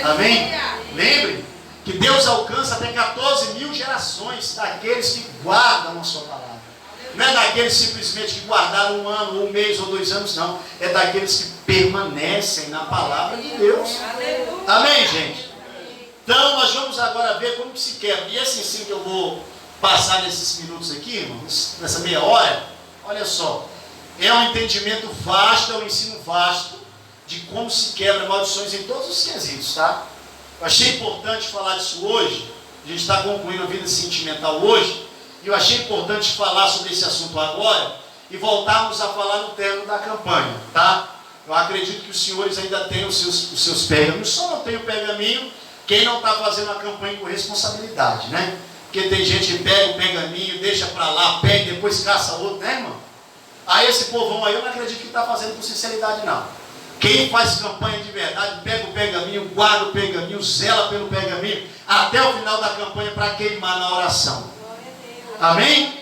Amém? Lembre que Deus alcança até 14 mil gerações daqueles que guardam a sua palavra. Não é daqueles simplesmente que guardaram 1 ano, 1 mês ou 2 anos, não. É daqueles que permanecem na palavra de Deus. Amém, gente? Então nós vamos agora ver como que se quebra. E esse ensino que eu vou passar nesses minutos aqui, irmãos, nessa meia hora, olha só, é um entendimento vasto, é um ensino vasto de como se quebra maldições em todos os quesitos, tá? Eu achei importante falar disso hoje. A gente está concluindo a vida sentimental hoje, e eu achei importante falar sobre esse assunto agora e voltarmos a falar no término da campanha, tá? Eu acredito que os senhores ainda têm os seus pergaminhos. Só não tem o pergaminho quem não está fazendo a campanha com responsabilidade, né? Porque tem gente que pega o pergaminho, deixa para lá, pega e depois caça outro, né, irmão? Aí esse povão aí, eu não acredito que está fazendo com sinceridade, não. Quem faz campanha de verdade, pega o pergaminho, guarda o pergaminho, zela pelo pergaminho, até o final da campanha para queimar na oração. Amém?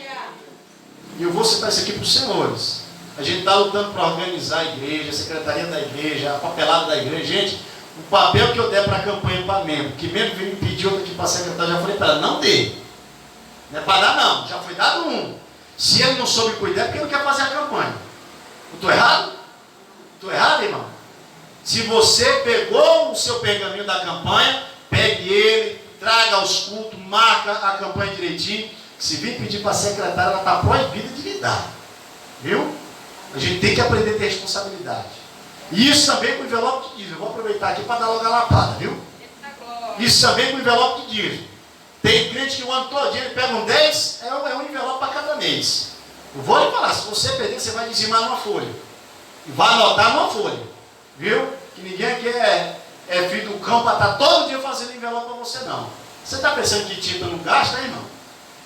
E eu vou citar isso aqui para os senhores. A gente está lutando para organizar a igreja, a secretaria da igreja, a papelada da igreja. Gente, o papel que eu der para a campanha para membro, que membro veio me pedir outro aqui para a secretária, já falei para ela, não dê. Não é para dar não, já foi dado um. Se ele não soube cuidar, é porque ele não quer fazer a campanha. Eu estou errado? Estou errado, irmão? Se você pegou o seu pergaminho da campanha, pegue ele, traga aos cultos, marca a campanha direitinho. Se vir pedir para a secretária, ela está proibida de lhe dar. Viu? A gente tem que aprender a ter responsabilidade. E isso também com o envelope de dízimo. Eu vou aproveitar aqui para dar logo a lapada, viu? Isso também com o envelope de dízimo. Tem cliente que o ano todo ele pega um 10, é um envelope para cada mês. Eu vou lhe falar, se você perder, você vai dizimar numa folha. E vai anotar numa folha. Viu? Que ninguém aqui é filho do cão para estar todo dia fazendo envelope para você, não. Você está pensando que tinta não gasta, hein, irmão?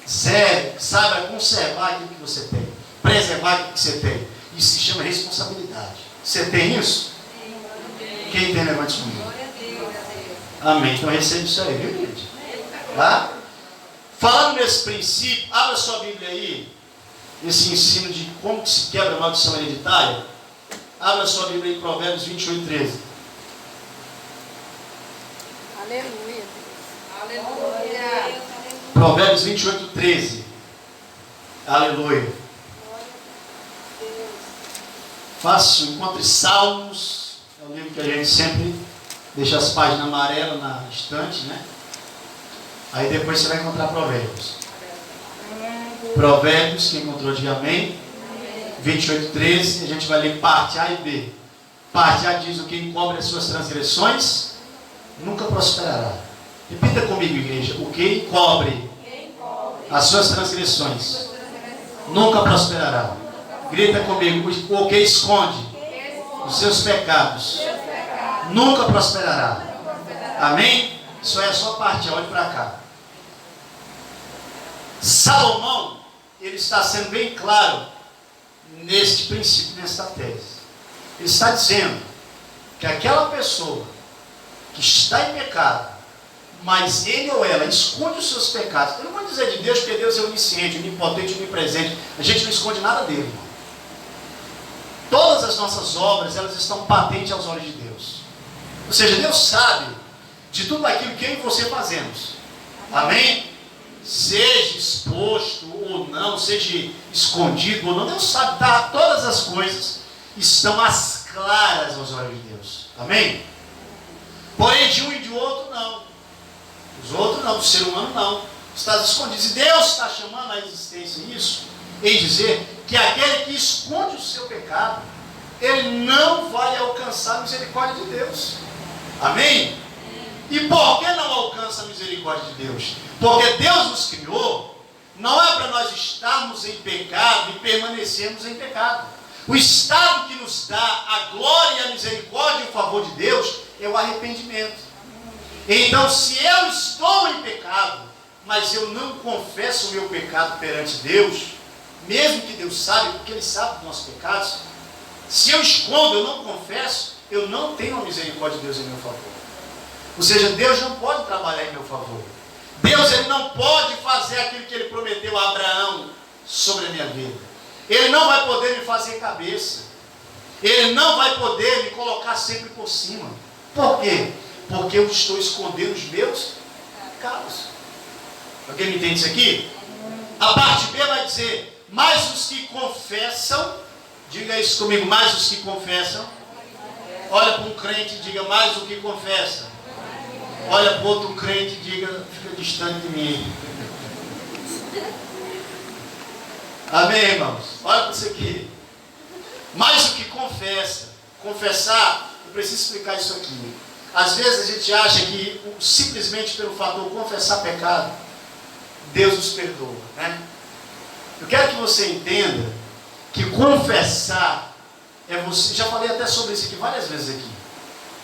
Sério, saiba conservar aquilo que você tem. Preservar aquilo que você tem. Isso se chama responsabilidade. Você tem isso? Quem tem, levante comigo. Amém. Então recebe isso aí, viu, gente? Tá? Falando nesse princípio, abra sua Bíblia aí. Esse ensino de como que se quebra a maldição hereditária. Abra sua Bíblia aí, Provérbios 28:13. Aleluia. Aleluia. Provérbios 28:13. Aleluia. Fácil, encontre Salmos. É o livro que a gente sempre deixa as páginas amarelas na estante, né? Aí depois você vai encontrar Provérbios. Provérbios, quem encontrou, diga amém. 28:13, a gente vai ler parte A e B. Parte A diz: o que encobre as suas transgressões nunca prosperará. Repita comigo, igreja: o que encobre as suas transgressões nunca prosperará. Grita comigo: o que esconde os seus pecados nunca prosperará. Amém? Isso é a sua parte, olhe para cá. Salomão, ele está sendo bem claro neste princípio, nesta tese. Ele está dizendo que aquela pessoa que está em pecado, mas ele ou ela esconde os seus pecados. Eu não vou dizer de Deus, porque Deus é onisciente, onipotente, onipresente. A gente não esconde nada dele, irmão. Todas as nossas obras, elas estão patentes aos olhos de Deus. Ou seja, Deus sabe de tudo aquilo que eu e você fazemos. Amém? Seja exposto ou não, seja escondido ou não, Deus sabe, tá? Todas as coisas estão às claras aos olhos de Deus. Amém? Porém, de um e de outro, não. Os outros não, do ser humano não. Está escondido. E Deus está chamando à existência isso, em dizer que aquele que esconde o seu pecado, ele não vai alcançar a misericórdia de Deus. Amém? E por que não alcança a misericórdia de Deus? Porque Deus nos criou, não é para nós estarmos em pecado e permanecermos em pecado. O estado que nos dá a glória e a misericórdia e o favor de Deus é o arrependimento. Então, se eu estou em pecado, mas eu não confesso o meu pecado perante Deus, mesmo que Deus sabe, porque Ele sabe dos nossos pecados, se eu escondo, eu não confesso, eu não tenho a misericórdia de Deus em meu favor. Ou seja, Deus não pode trabalhar em meu favor. Deus, Ele não pode fazer aquilo que Ele prometeu a Abraão sobre a minha vida. Ele não vai poder me fazer cabeça. Ele não vai poder me colocar sempre por cima. Por quê? Porque eu estou escondendo os meus pecados. Alguém me entende isso aqui? A parte B vai dizer, mas os que confessam, diga isso comigo, mais os que confessam. Olha para um crente e diga, mais o que confessa. Olha para outro crente e diga, fica distante de mim. Amém, irmãos? Olha para isso aqui. Mais o que confessa. Confessar, eu preciso explicar isso aqui. Às vezes a gente acha que simplesmente pelo fator confessar pecado, Deus nos perdoa, né? Eu quero que você entenda que confessar é você, já falei até sobre isso aqui várias vezes aqui.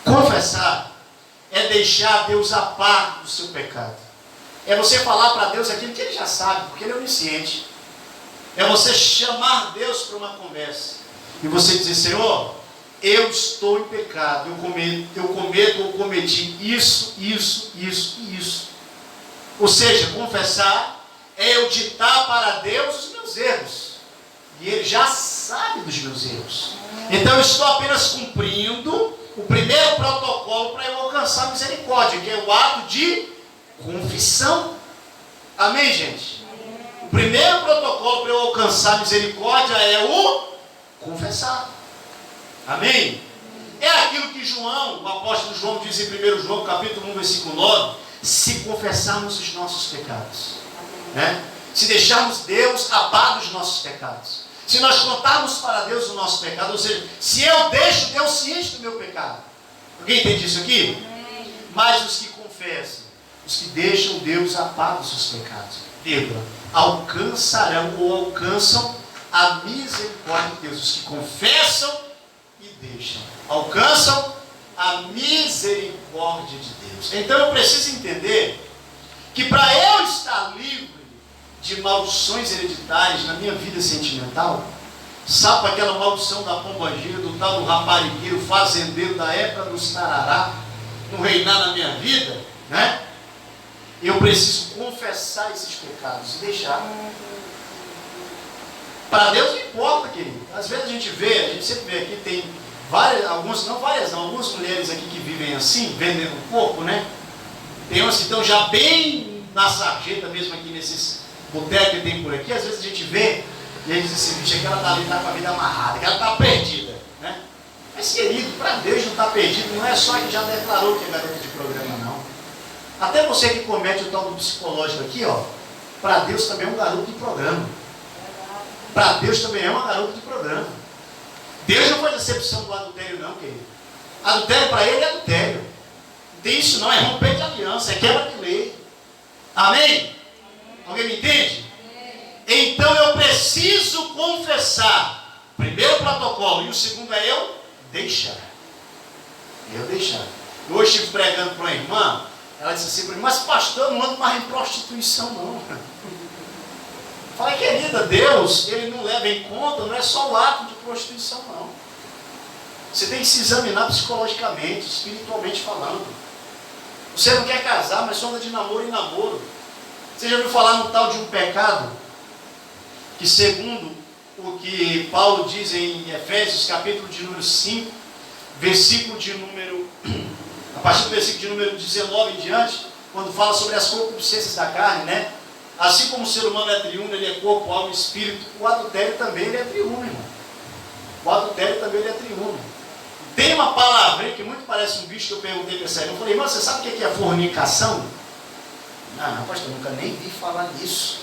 Confessar é deixar Deus a par do seu pecado. É você falar para Deus aquilo que Ele já sabe, porque Ele é onisciente. É você chamar Deus para uma conversa. E você dizer, Senhor, eu estou em pecado, eu cometo ou cometi isso. Ou seja, confessar é eu ditar para Deus os meus erros. E Ele já sabe dos meus erros. Então eu estou apenas cumprindo o primeiro protocolo para eu alcançar a misericórdia, que é o ato de confissão. Amém, gente? O primeiro protocolo para eu alcançar a misericórdia é o confessar. Amém? É aquilo que João, o apóstolo João diz em 1 João, capítulo 1, versículo 9, se confessarmos os nossos pecados, né? Se deixarmos Deus a par dos nossos pecados, se nós contarmos para Deus o nosso pecado, ou seja, se eu deixo Deus ciente do meu pecado. Alguém entende isso aqui? Mas os que confessam, os que deixam Deus a par dos seus pecados, vírgula, alcançarão ou alcançam a misericórdia de Deus. Os que confessam e deixam, alcançam a misericórdia de Deus. Então eu preciso entender que para eu estar livre de maldições hereditárias na minha vida sentimental, sabe aquela maldição da pombagira, do tal do raparigueiro, fazendeiro da época dos tarará, não reinar na minha vida, né? Eu preciso confessar esses pecados e deixar. Para Deus não importa, querido. Às vezes a gente sempre vê aqui, tem algumas mulheres aqui que vivem assim, vendendo o corpo, né? Tem umas que estão já bem na sarjeta mesmo aqui nesses botecos que tem por aqui. Às vezes a gente vê e a gente diz assim, bicho, aquela dali está com a vida amarrada, que ela está perdida, né? Mas querido, para Deus não está perdido, não é só que já declarou que é garota de programa, não. Até você que comete o tal do psicológico aqui, ó, para Deus também é um garoto de programa. Para Deus também é uma garota de programa. Deus não foi decepção do adultério, não, querido. Adultério para Ele é adultério. Não tem isso não, é romper de aliança, é quebra de lei. Amém? Alguém me entende? Então eu preciso confessar. Primeiro protocolo, e o segundo é eu deixar. Eu deixar. Hoje estive pregando para uma irmã, ela disse assim para mim, mas pastor, eu não ando mais em prostituição não. Falei, querida, Deus, Ele não leva em conta, não é só o ato de prostituição não. Você tem que se examinar psicologicamente, espiritualmente falando. Você não quer casar, mas só anda de namoro em namoro. Você já ouviu falar no tal de um pecado? Que segundo o que Paulo diz em Efésios, capítulo de número 5, versículo de número, a partir do versículo de número 19 em diante, quando fala sobre as concupiscências da carne, né? Assim como o ser humano é triuno, ele é corpo, alma e espírito, o adultério também ele é triuno, irmão. O adultério também ele é triuno. Tem uma palavra que muito parece um bicho que eu perguntei para essa irmã. Eu falei, irmão, você sabe o que é fornicação? Não, pastor, eu nunca nem vi falar nisso.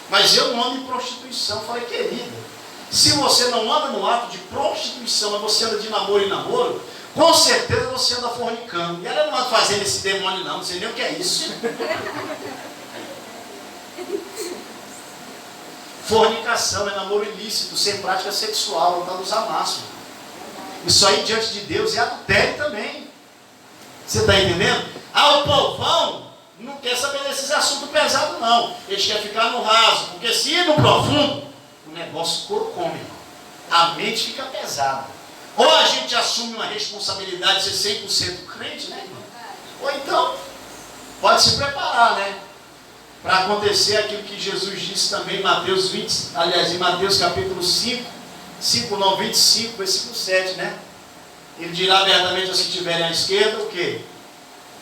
Mas eu não ando em prostituição. Eu falei, querida, se você não anda no ato de prostituição, mas você anda de namoro em namoro, com certeza você anda fornicando. E ela não anda fazendo esse demônio não sei nem o que é isso. Fornicação é namoro ilícito, sem prática sexual, não está nos amassos. Isso aí diante de Deus é adultério também. Você está entendendo? Ah, o povão não quer saber desses assuntos pesados não. Eles querem ficar no raso, porque se ir no profundo, o negócio corcome, irmão. A mente fica pesada. Ou a gente assume uma responsabilidade de ser 100% crente, né, irmão? Ou então, pode se preparar, né? Para acontecer aquilo que Jesus disse também em Mateus 20, aliás, em Mateus capítulo 5, 25, versículo 7, né? Ele dirá abertamente aos que estiverem à esquerda, o quê?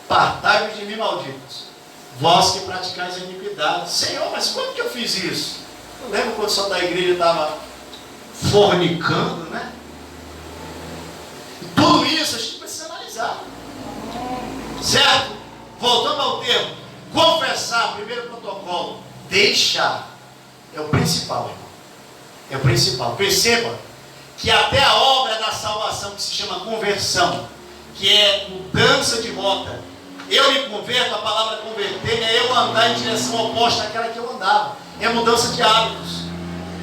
Partai-vos de mim, malditos, vós que praticais a iniquidade. Senhor, mas quando que eu fiz isso? Eu lembro quando o pessoal da igreja estava fornicando, né? E tudo isso a gente precisa analisar. Certo? Voltando ao termo, confessar, primeiro protocolo, deixar, é o principal, irmão. É o principal. Perceba que até a obra da salvação, que se chama conversão, que é mudança de rota, eu me converto, a palavra converter é eu andar em direção oposta àquela que eu andava, é mudança de hábitos.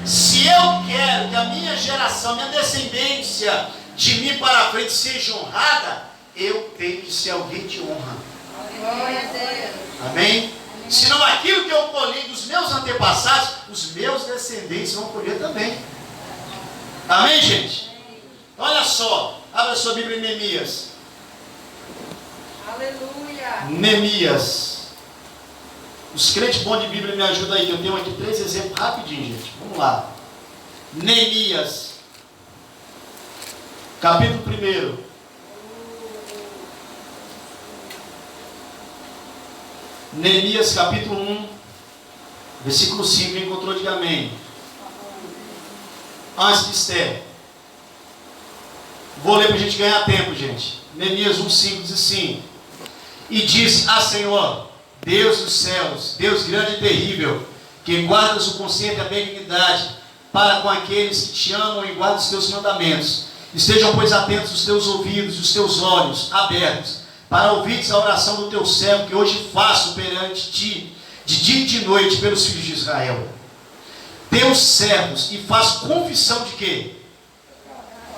Se eu quero que a minha geração, minha descendência de mim para frente seja honrada, eu tenho que ser alguém de honra. Glória a Deus. Amém? Senão aquilo que eu colhi dos meus antepassados, os meus descendentes vão colher também. Amém, gente? Olha só, abra sua Bíblia em Neemias. Aleluia. Neemias. Os crentes bons de Bíblia me ajudam aí, que eu tenho aqui 3 exemplos rapidinho, gente. Vamos lá. Neemias, capítulo 1. Neemias capítulo 1, versículo 5, quem encontrou, diga amém. Antes de Esther. Vou ler para a gente ganhar tempo, gente. Neemias 1,5 diz assim: e disse: ah, Senhor, Deus dos céus, Deus grande e terrível, que guardas o conserto e a benignidade para com aqueles que te amam e guardam os teus mandamentos. Estejam, pois, atentos os teus ouvidos e os teus olhos abertos, para ouvires a oração do teu servo, que hoje faço perante ti, de dia e de noite, pelos filhos de Israel, teus servos, e faço confissão de quê?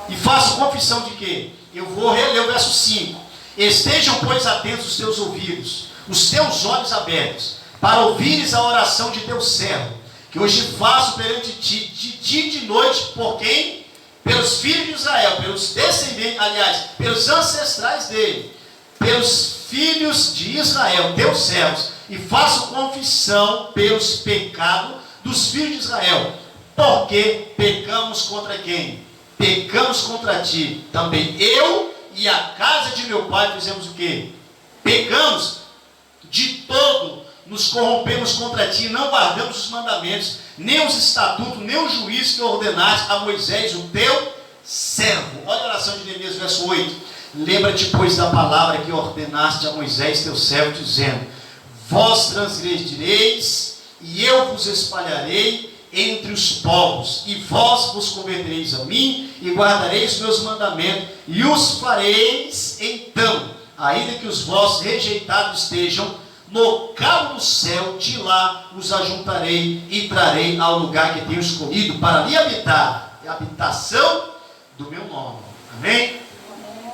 E faço confissão de quê? Eu vou reler o verso 5. Estejam, pois, atentos os teus ouvidos, os teus olhos abertos, para ouvires a oração de teu servo, que hoje faço perante ti, de dia e de noite, por quem? Pelos filhos de Israel, pelos descendentes, aliás, pelos ancestrais dele, pelos filhos de Israel, teus servos, e faço confissão pelos pecados dos filhos de Israel, porque pecamos contra quem? Pecamos contra ti. Também eu e a casa de meu pai fizemos o quê? Pecamos de todo, nos corrompemos contra ti, não guardamos os mandamentos, nem os estatutos, nem o juízo que ordenaste a Moisés, o teu servo. Olha a oração de Neemias, verso 8. Lembra-te, pois, da palavra que ordenaste a Moisés, teu servo, dizendo: vós transgredireis, e eu vos espalharei entre os povos, e vós vos convertereis a mim, e guardareis os meus mandamentos, e os fareis. Então, ainda que os vossos rejeitados estejam no cabo do céu, de lá os ajuntarei, e trarei ao lugar que tenho escolhido, para ali habitar, é a habitação do meu nome. Amém?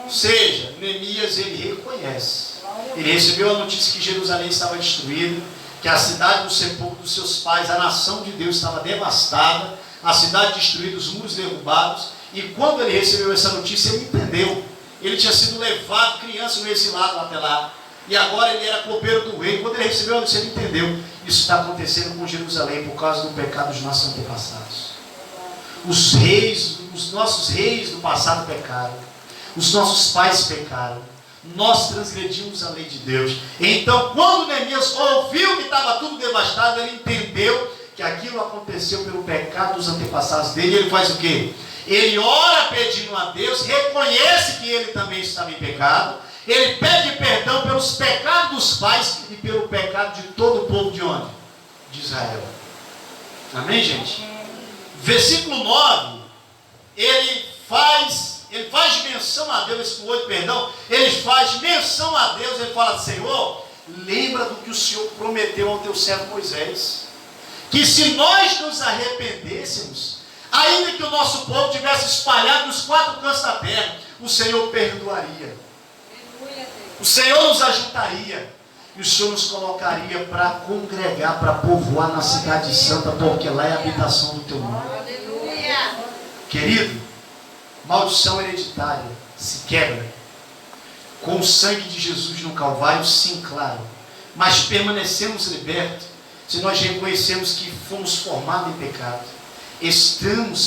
Ou seja, Neemias, ele reconhece. Ele recebeu a notícia que Jerusalém estava destruída, que a cidade do sepulcro dos seus pais, a nação de Deus, estava devastada, a cidade destruída, os muros derrubados. E quando ele recebeu essa notícia, ele entendeu. Ele tinha sido levado criança no exilado até lá. E agora ele era copeiro do rei. Quando ele recebeu a notícia, ele entendeu. Isso está acontecendo com Jerusalém por causa do pecado dos nossos antepassados. Os reis, os nossos reis do passado pecaram. Os nossos pais pecaram. Nós transgredimos a lei de Deus. Então, quando Neemias ouviu que estava tudo devastado, ele entendeu que aquilo aconteceu pelo pecado dos antepassados dele. E ele faz o quê? Ele ora pedindo a Deus, reconhece que ele também estava em pecado. Ele pede perdão pelos pecados dos pais e pelo pecado de todo o povo de onde? De Israel. Amém, gente? Versículo 9, ele faz menção a Deus, esse outro perdão, ele faz menção a Deus, ele fala: Senhor, lembra do que o Senhor prometeu ao teu servo Moisés, que se nós nos arrependêssemos, ainda que o nosso povo tivesse espalhado nos 4 cantos da terra, o Senhor perdoaria, o Senhor nos ajuntaria, e o Senhor nos colocaria para congregar, para povoar na cidade santa, porque lá é a habitação do teu nome. Querido, maldição hereditária se quebra com o sangue de Jesus no Calvário, sim, claro, mas permanecemos libertos se nós reconhecemos que fomos formados em pecado,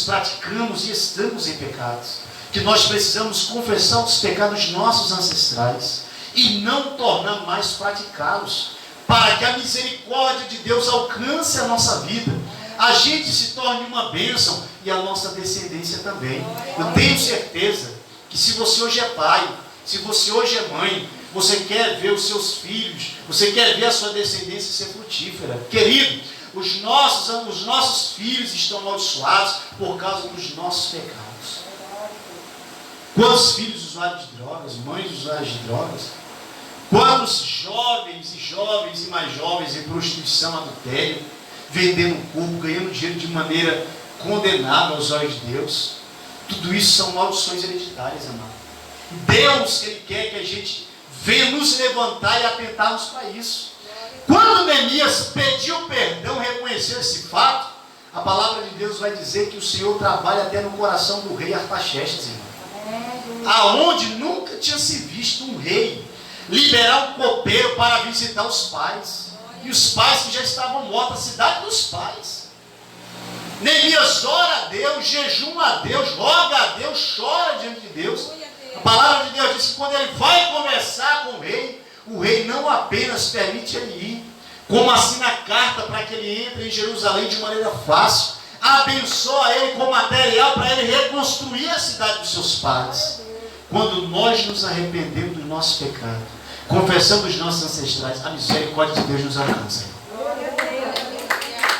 praticamos e estamos em pecados, que nós precisamos confessar os pecados nossos ancestrais e não tornar mais praticá-los, para que a misericórdia de Deus alcance a nossa vida, a gente se torne uma bênção e a nossa descendência também. Eu tenho certeza que se você hoje é pai, se você hoje é mãe, você quer ver os seus filhos, você quer ver a sua descendência ser frutífera. Querido, os nossos filhos estão amaldiçoados por causa dos nossos pecados. Quantos filhos usuários de drogas, mães usuárias de drogas? Quantos jovens e mais jovens em prostituição, adultério, vendendo o corpo, ganhando dinheiro de maneira condenável aos olhos de Deus? Tudo isso são maldições hereditárias, amado. Deus, Ele quer que a gente venha nos levantar e atentarmos para isso. Quando Neemias pediu perdão, reconheceu esse fato, a palavra de Deus vai dizer que o Senhor trabalha até no coração do rei Artaxerxes, irmão. Aonde nunca tinha se visto um rei liberar um copeiro para visitar os pais. E os pais que já estavam mortos, a cidade dos pais. Neemias ora a Deus, jejuma a Deus, roga a Deus, chora diante de Deus. A palavra de Deus diz que quando ele vai conversar com o rei não apenas permite ele ir, como assina a carta para que ele entre em Jerusalém de maneira fácil, abençoa ele com material para ele reconstruir a cidade dos seus pais. Quando nós nos arrependemos do nosso pecado, confessamos os nossos ancestrais, a misericórdia de Deus nos alcança.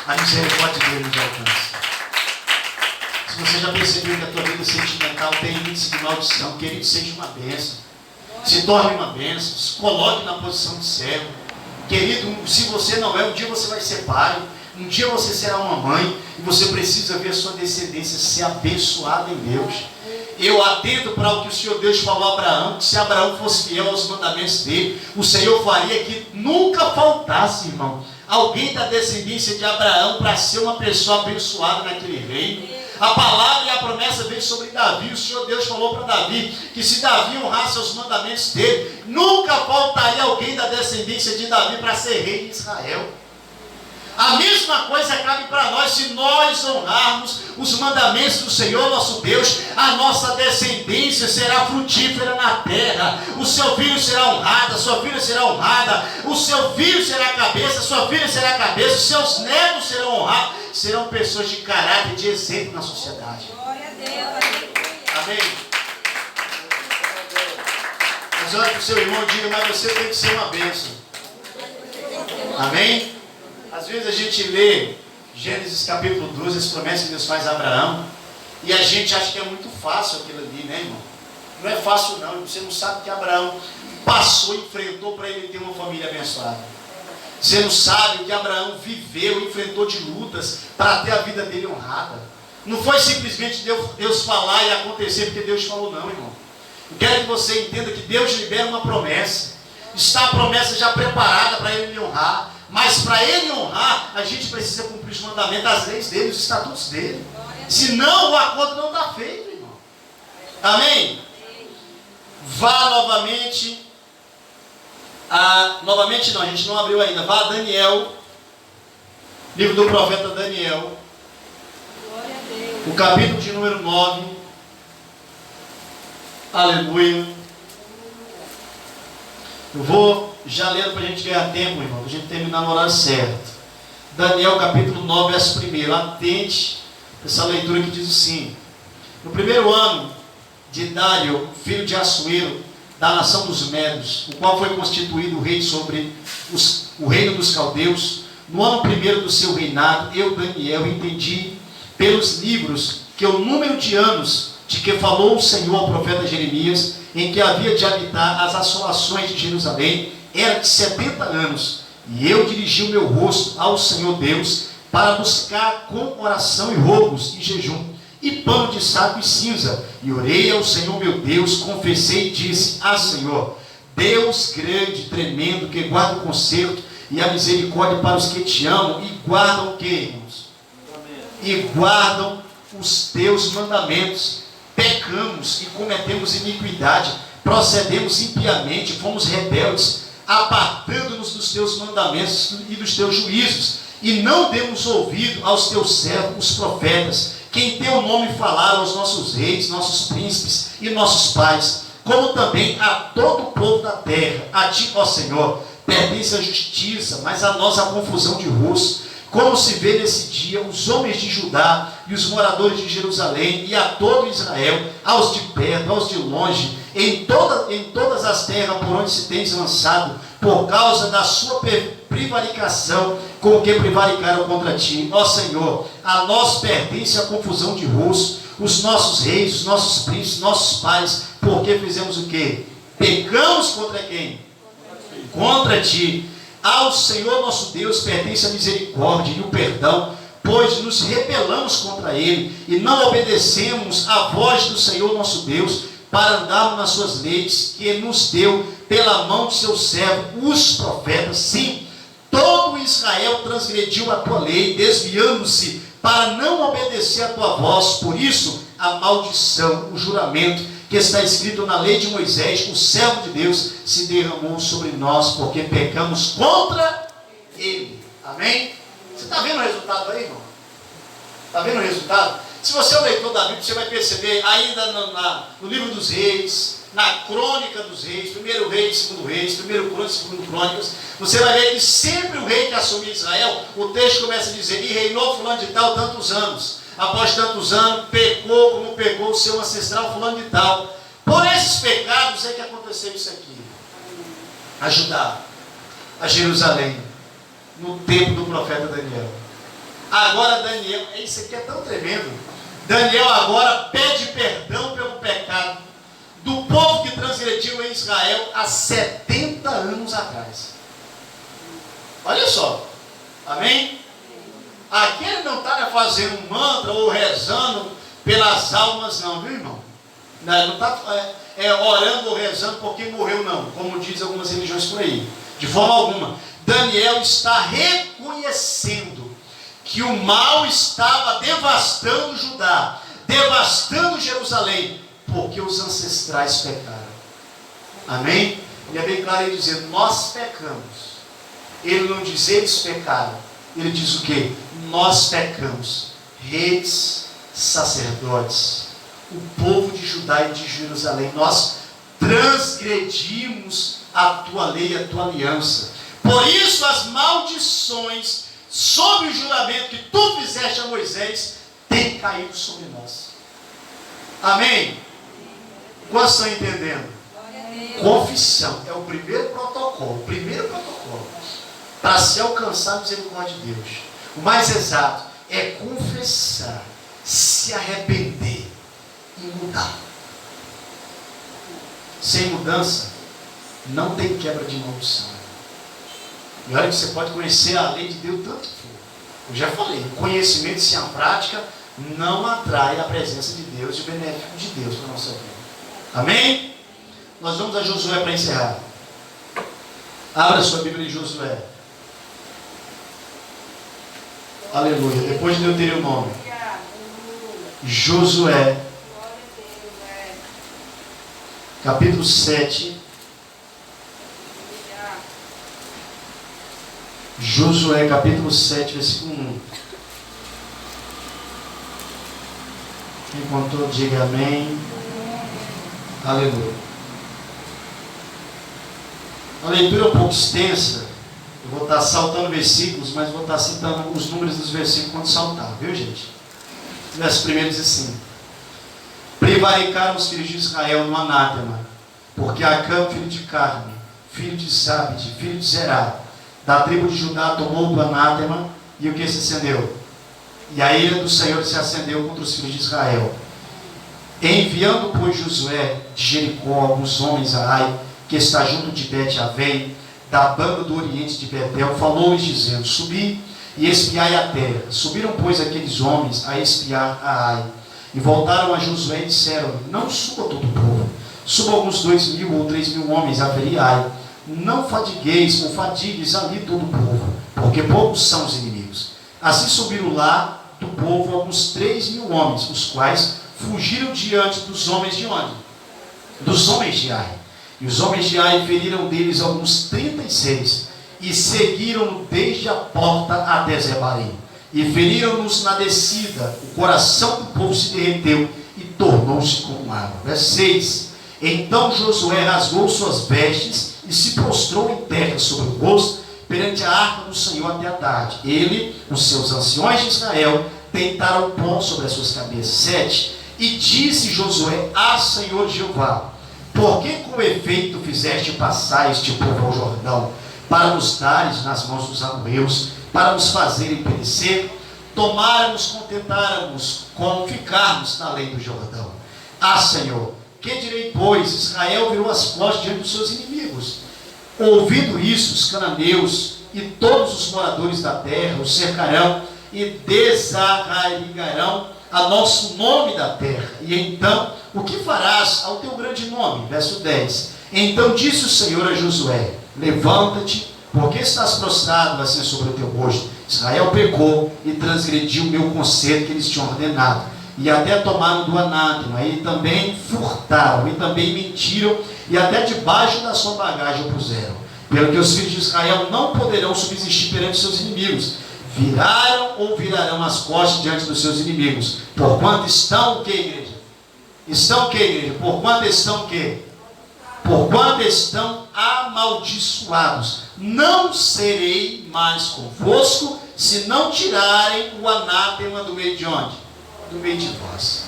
A misericórdia de Deus nos alcança. Se você já percebeu que a tua vida sentimental tem índice de maldição, querido, seja uma bênção. Se torne uma bênção, se coloque na posição de servo. Querido, se você não é, um dia você vai ser pai, um dia você será uma mãe, e você precisa ver a sua descendência ser abençoada em Deus. Eu atento para o que o Senhor Deus falou a Abraão, que se Abraão fosse fiel aos mandamentos dele, o Senhor faria que nunca faltasse, irmão, alguém da descendência de Abraão para ser uma pessoa abençoada naquele reino. A palavra e a promessa veio sobre Davi. O Senhor Deus falou para Davi que se Davi honrasse os mandamentos dele, nunca faltaria alguém da descendência de Davi para ser rei de Israel. A mesma coisa cabe para nós. Se nós honrarmos os mandamentos do Senhor nosso Deus, a nossa descendência será frutífera na terra. O seu filho será honrado, a sua filha será honrada, o seu filho será a cabeça, a sua filha será a cabeça, os seus netos serão honrados, serão pessoas de caráter, de exemplo na sociedade. Glória a Deus. Amém? Mas olha para o seu irmão e diga: mas você tem que ser uma bênção. Amém? Às vezes a gente lê Gênesis capítulo 12, as promessas que Deus faz a Abraão, e a gente acha que é muito fácil aquilo ali, né, irmão? Não é fácil não. Você não sabe que Abraão passou, enfrentou para ele ter uma família abençoada. Você não sabe que Abraão viveu, enfrentou de lutas para ter a vida dele honrada. Não foi simplesmente Deus falar e acontecer porque Deus falou, não, irmão. O Quero que você entenda que Deus libera uma promessa. Está a promessa já preparada para Ele me honrar. Mas para Ele honrar, a gente precisa cumprir os mandamentos, as leis dele, os estatutos dele. Senão o acordo não está feito, irmão. Amém? Vá novamente. Novamente não, a gente não abriu ainda. Vá a Daniel. Livro do profeta Daniel. O capítulo de número 9. Aleluia. Eu vou já ler para a gente ganhar tempo, irmão, para a gente terminar no horário certo. Daniel capítulo 9, verso 1. Atente essa leitura que diz assim: no primeiro ano de Dário, filho de Assuero, da nação dos Medos, o qual foi constituído o rei sobre o reino dos caldeus, no ano primeiro do seu reinado, eu, Daniel, entendi pelos livros que o número de anos de que falou o Senhor ao profeta Jeremias, em que havia de habitar as assolações de Jerusalém, era de 70 anos. E eu dirigi o meu rosto ao Senhor Deus, para buscar com oração e rogos e jejum, e pano de saco e cinza. E orei ao Senhor meu Deus, confessei e disse: Senhor, Deus grande, tremendo, que guarda o conserto e a misericórdia para os que te amam, e guardam o que, irmãos? E guardam os teus mandamentos. Pecamos e cometemos iniquidade, procedemos impiamente, fomos rebeldes, apartando-nos dos teus mandamentos e dos teus juízos, e não demos ouvido aos teus servos, os profetas, que em teu nome falaram aos nossos reis, nossos príncipes e nossos pais, como também a todo o povo da terra. A ti, ó Senhor, pertence a justiça, mas a nós a confusão de rosto, como se vê nesse dia os homens de Judá e os moradores de Jerusalém, e a todo Israel, aos de perto, aos de longe, em todas as terras por onde se tens lançado, por causa da sua prevaricação, com o que prevaricaram contra ti. Ó Senhor, a nós pertence a confusão de rosto, os nossos reis, os nossos príncipes, nossos pais, porque fizemos o quê? Pecamos contra quem? Contra ti. Ao Senhor nosso Deus pertence a misericórdia e o perdão, pois nos rebelamos contra Ele e não obedecemos à voz do Senhor nosso Deus, para andarmos nas suas leis, que nos deu pela mão de seu servo, os profetas. Sim, todo Israel transgrediu a tua lei, desviando-se para não obedecer a tua voz. Por isso, a maldição, o juramento que está escrito na lei de Moisés, o servo de Deus, se derramou sobre nós, porque pecamos contra Ele. Amém? Você está vendo o resultado aí, irmão? Está vendo o resultado? Se você é o leitor da Bíblia, você vai perceber ainda no livro dos reis, na crônica dos reis, primeiro reis, segundo reis, primeiro crônicas, segundo crônicas, você vai ver que sempre o rei que assumiu Israel, o texto começa a dizer: e reinou fulano de tal tantos anos. Após tantos anos, pecou como pecou o seu ancestral fulano de tal. Por esses pecados é que aconteceu isso aqui. A Judá, a Jerusalém, no tempo do profeta Daniel. Agora Daniel, isso aqui é tão tremendo. Daniel agora pede perdão pelo pecado do povo que transgrediu em Israel há 70 anos atrás. Olha só. Amém? Aqui ele não está fazendo um mantra ou rezando pelas almas, não, viu, irmão? Não está orando ou rezando porque morreu, não, como diz algumas religiões por aí. De forma alguma. Daniel está reconhecendo que o mal estava devastando Judá, devastando Jerusalém, porque os ancestrais pecaram. Amém? Ele é bem claro em dizer: nós pecamos. Ele não diz eles pecaram. Ele diz o quê? Nós pecamos. Reis, sacerdotes, o povo de Judá e de Jerusalém, nós transgredimos a tua lei, a tua aliança. Por isso as maldições sobre o juramento que tu fizeste a Moisés têm caído sobre nós. Amém? Quantos estão entendendo? Confissão é o primeiro protocolo. Para se alcançar a misericórdia de Deus. O mais exato é confessar, se arrepender e mudar. Sem mudança, não tem quebra de maldição. E olha que você pode conhecer a lei de Deus tanto que for. Eu já falei, o conhecimento sem a prática não atrai a presença de Deus e o benéfico de Deus para a nossa vida. Amém? Nós vamos a Josué para encerrar. Abra sua Bíblia em Josué. Aleluia. Depois de Deuteronômio. Josué. Capítulo 7. Josué, capítulo 7, versículo 1. Quem encontrou, diga amém. Aleluia. A leitura é um pouco extensa. Eu vou estar saltando versículos, mas vou estar citando os números dos versículos quando saltar, viu, gente? O verso primeiro diz assim: prevaricaram os filhos de Israel no anátema, porque Acã, filho de Carme, filho de Zabde, filho de Zerá, da tribo de Judá, tomou do anátema, e o que se acendeu? E a ira do Senhor se acendeu contra os filhos de Israel. Enviando, pois, Josué de Jericó alguns homens a Ai, que está junto de Bet-Avém, da banda do oriente de Betel, falou-lhes dizendo: subi e espiai a terra. Subiram, pois, aqueles homens a espiar a Ai, e voltaram a Josué e disseram: não suba todo o povo, suba alguns 2.000 ou 3.000 homens a ferir Ai. Não fadigueis ou fadigues ali todo o povo, porque poucos são os inimigos. Assim subiram lá do povo alguns 3.000 homens, os quais fugiram diante dos homens de onde? Dos homens de Ai. E os homens de Ai feriram deles alguns 36, e seguiram desde a porta até Zebarim. E feriram-nos na descida, o coração do povo se derreteu e tornou-se como água. Verso 6. Então Josué rasgou suas vestes e se prostrou em terra sobre o rosto perante a arca do Senhor até a tarde. Ele, os seus anciões de Israel, tentaram pão sobre as suas cabeças. 7. E disse Josué a Senhor Jeová: por que com efeito fizeste passar este povo ao Jordão, para nos dares nas mãos dos amorreus, para nos fazerem perecer? Tomáramos, contentáramos com ficarmos na lei do Jordão. Ah, Senhor, que direi, pois? Israel virou as costas diante dos seus inimigos. Ouvindo isso, os cananeus e todos os moradores da terra os cercarão e desarraigarão a nosso nome da terra. E então, o que farás ao teu grande nome? Verso 10. Então disse o Senhor a Josué: levanta-te, porque estás prostrado assim sobre o teu rosto. Israel pecou e transgrediu o meu conselho que eles tinham ordenado, e até tomaram do anátema, e também furtaram, e também mentiram, e até debaixo da sua bagagem o puseram. Pelo que os filhos de Israel não poderão subsistir perante seus inimigos. Viraram ou virarão as costas diante dos seus inimigos. Porquanto estão o que, igreja? Estão o que, igreja? Porquanto estão o que? Porquanto estão amaldiçoados. Não serei mais convosco, se não tirarem o anátema do meio de onde? Do meio de vós.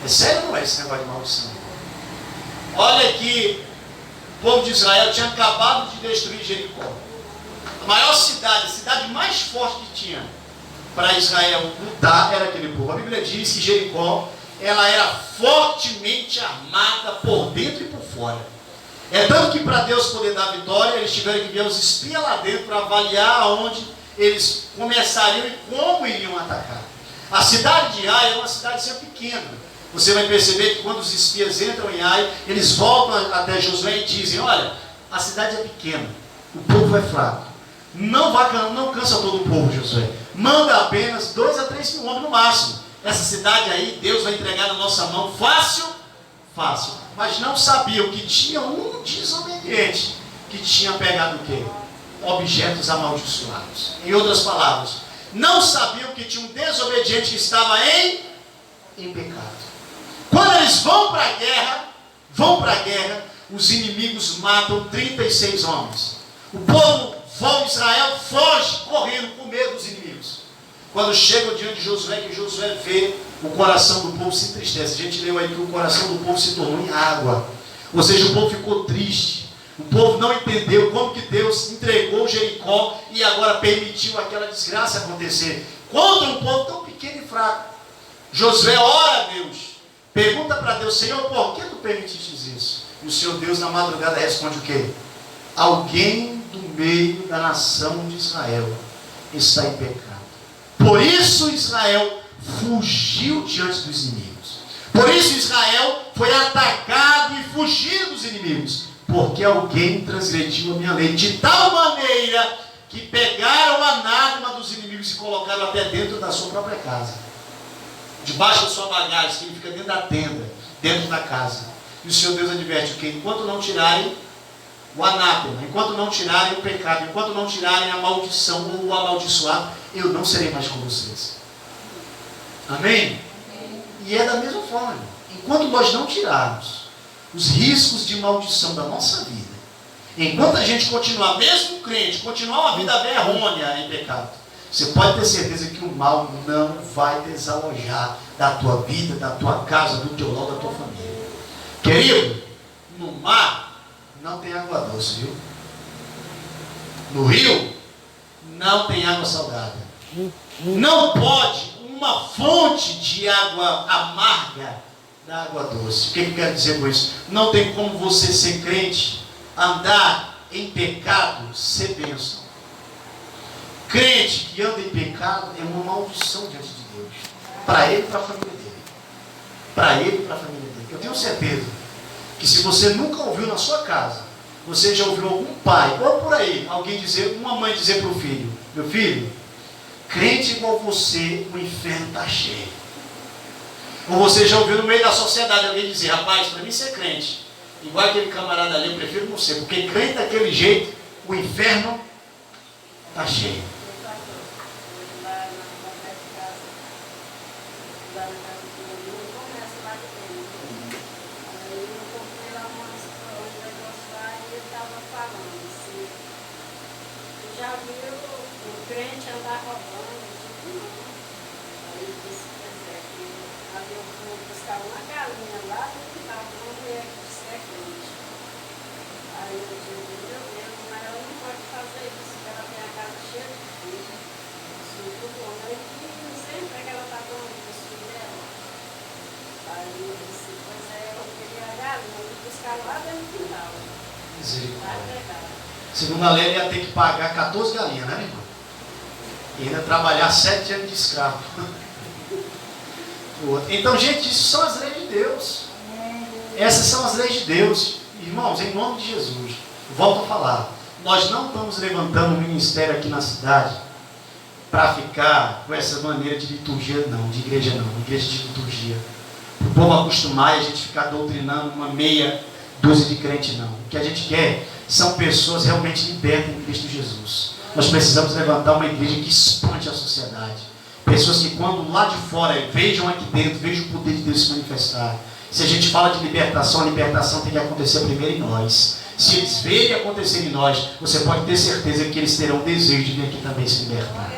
É sério ou não é esse negócio de maldição? Olha que o povo de Israel tinha acabado de destruir Jericó. A maior cidade, a cidade mais forte que tinha para Israel lutar era aquele povo. A Bíblia diz que Jericó, ela era fortemente armada por dentro e por fora. É tanto que para Deus poder dar vitória, eles tiveram que enviar os espias lá dentro para avaliar aonde eles começariam e como iriam atacar. A cidade de Ai é uma cidade pequena. Você vai perceber que quando os espias entram em Ai, eles voltam até Josué e dizem: olha, a cidade é pequena, o povo é fraco. Não cansa todo o povo, Josué. Manda apenas 2 a 3 mil homens no máximo. Essa cidade aí, Deus vai entregar na nossa mão fácil. Mas não sabiam que tinha um desobediente que tinha pegado o quê? Objetos amaldiçoados. Em outras palavras, não sabiam que tinha um desobediente que estava em pecado. Quando eles vão para a guerra, os inimigos matam 36 homens. O povo de Israel foge correndo com medo dos inimigos. Quando chegam diante de Josué, que Josué vê, o coração do povo se entristece. A gente leu aí que o coração do povo se tornou em água. Ou seja, o povo ficou triste. O povo não entendeu como que Deus entregou Jericó e agora permitiu aquela desgraça acontecer contra um povo tão pequeno e fraco. Josué ora a Deus, pergunta para Deus: Senhor, por que tu permitiste isso? E o Senhor Deus na madrugada responde o quê? Alguém do meio da nação de Israel está em pecado. Por isso Israel fugiu diante dos inimigos. Por isso Israel foi atacado e fugiu. fugir dos inimigos, porque alguém transgrediu a minha lei, de tal maneira que pegaram o anátema dos inimigos e colocaram até dentro da sua própria casa, debaixo da sua bagagem, que fica dentro da tenda, dentro da casa. E o Senhor Deus adverte que enquanto não tirarem o anátema, enquanto não tirarem o pecado, enquanto não tirarem a maldição ou o amaldiçoado, eu não serei mais com vocês. Amém? E é da mesma forma, irmão. Enquanto nós não tirarmos os riscos de maldição da nossa vida, enquanto a gente continuar, mesmo crente, continuar uma vida errônea em pecado, você pode ter certeza que o mal não vai desalojar da tua vida, da tua casa, do teu lar, da tua família. Querido, no mar não tem água doce, viu? No rio não tem água salgada. Não pode uma fonte de água amarga da água doce. O que eu quero dizer com isso? Não tem como você ser crente, andar em pecado, ser bênção. Crente que anda em pecado é uma maldição diante de Deus. Para ele e para a família dele. Para ele e para a família dele. Eu tenho certeza que se você nunca ouviu na sua casa, você já ouviu algum pai, ou por aí, alguém dizer, uma mãe dizer para o filho: meu filho, crente igual você, o inferno está cheio. Ou você já ouviu no meio da sociedade alguém dizer: rapaz, para mim ser crente, igual aquele camarada ali, eu prefiro não ser, porque crente daquele jeito, o inferno está cheio. Já viu o crente andar roubando? Tipo, não. Aí disse, pois é, que ali eu fui buscar uma galinha lá no quintal, uma mulher que disse que é crente. Aí eu digo, meu Deus, mas ela não pode fazer isso, porque ela tem a casa cheia de filhos. Assim, tudo bom. Aí não sei para que ela está dando os filhos dela. Aí eu disse, pois é, eu queria a galinha, eu fui buscar lá dentro do quintal. Vai pegar. Segundo a lei, ele ia ter que pagar 14 galinhas, né, irmão? E ainda trabalhar 7 anos de escravo. Então, gente, isso são as leis de Deus. Essas são as leis de Deus. Irmãos, em nome de Jesus, volto a falar. Nós não estamos levantando um ministério aqui na cidade para ficar com essa maneira de liturgia, não. De igreja, não. Igreja de liturgia. Para o povo acostumar e a gente ficar doutrinando uma meia dúzia de crente, não. O que a gente quer são pessoas realmente libertas em Cristo Jesus. Nós precisamos levantar uma igreja que expande a sociedade. Pessoas que quando lá de fora vejam aqui dentro, vejam o poder de Deus se manifestar. Se a gente fala de libertação, a libertação tem que acontecer primeiro em nós. Se eles verem acontecer em nós, você pode ter certeza que eles terão desejo de vir aqui também se libertar.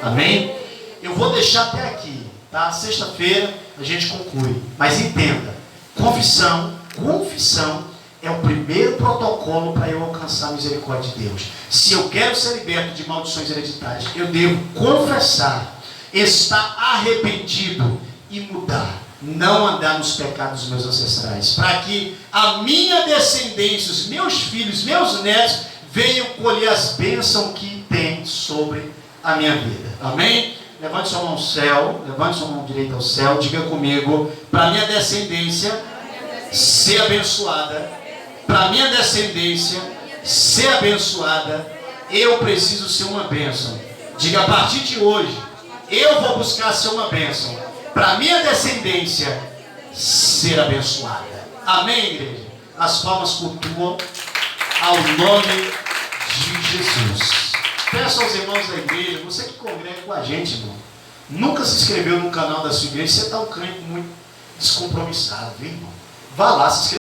Amém? Eu vou deixar até aqui, tá? Sexta-feira a gente conclui. Mas entenda, confissão é o primeiro protocolo para eu alcançar a misericórdia de Deus. Se eu quero ser liberto de maldições hereditárias, eu devo confessar, estar arrependido e mudar. Não andar nos pecados dos meus ancestrais. Para que a minha descendência, os meus filhos, meus netos, venham colher as bênçãos que tem sobre a minha vida. Amém? Levante sua mão ao céu, levante sua mão direita ao céu, diga comigo: para minha descendência ser abençoada, para minha descendência ser abençoada, eu preciso ser uma bênção. Diga: a partir de hoje, eu vou buscar ser uma bênção, para minha descendência ser abençoada. Amém, igreja? As palmas cultuam ao nome de Jesus. Peço aos irmãos da igreja, você que congrega com a gente, irmão, nunca se inscreveu no canal da sua igreja, você está um crente muito descompromissado, viu, irmão? Vá lá, se inscreva.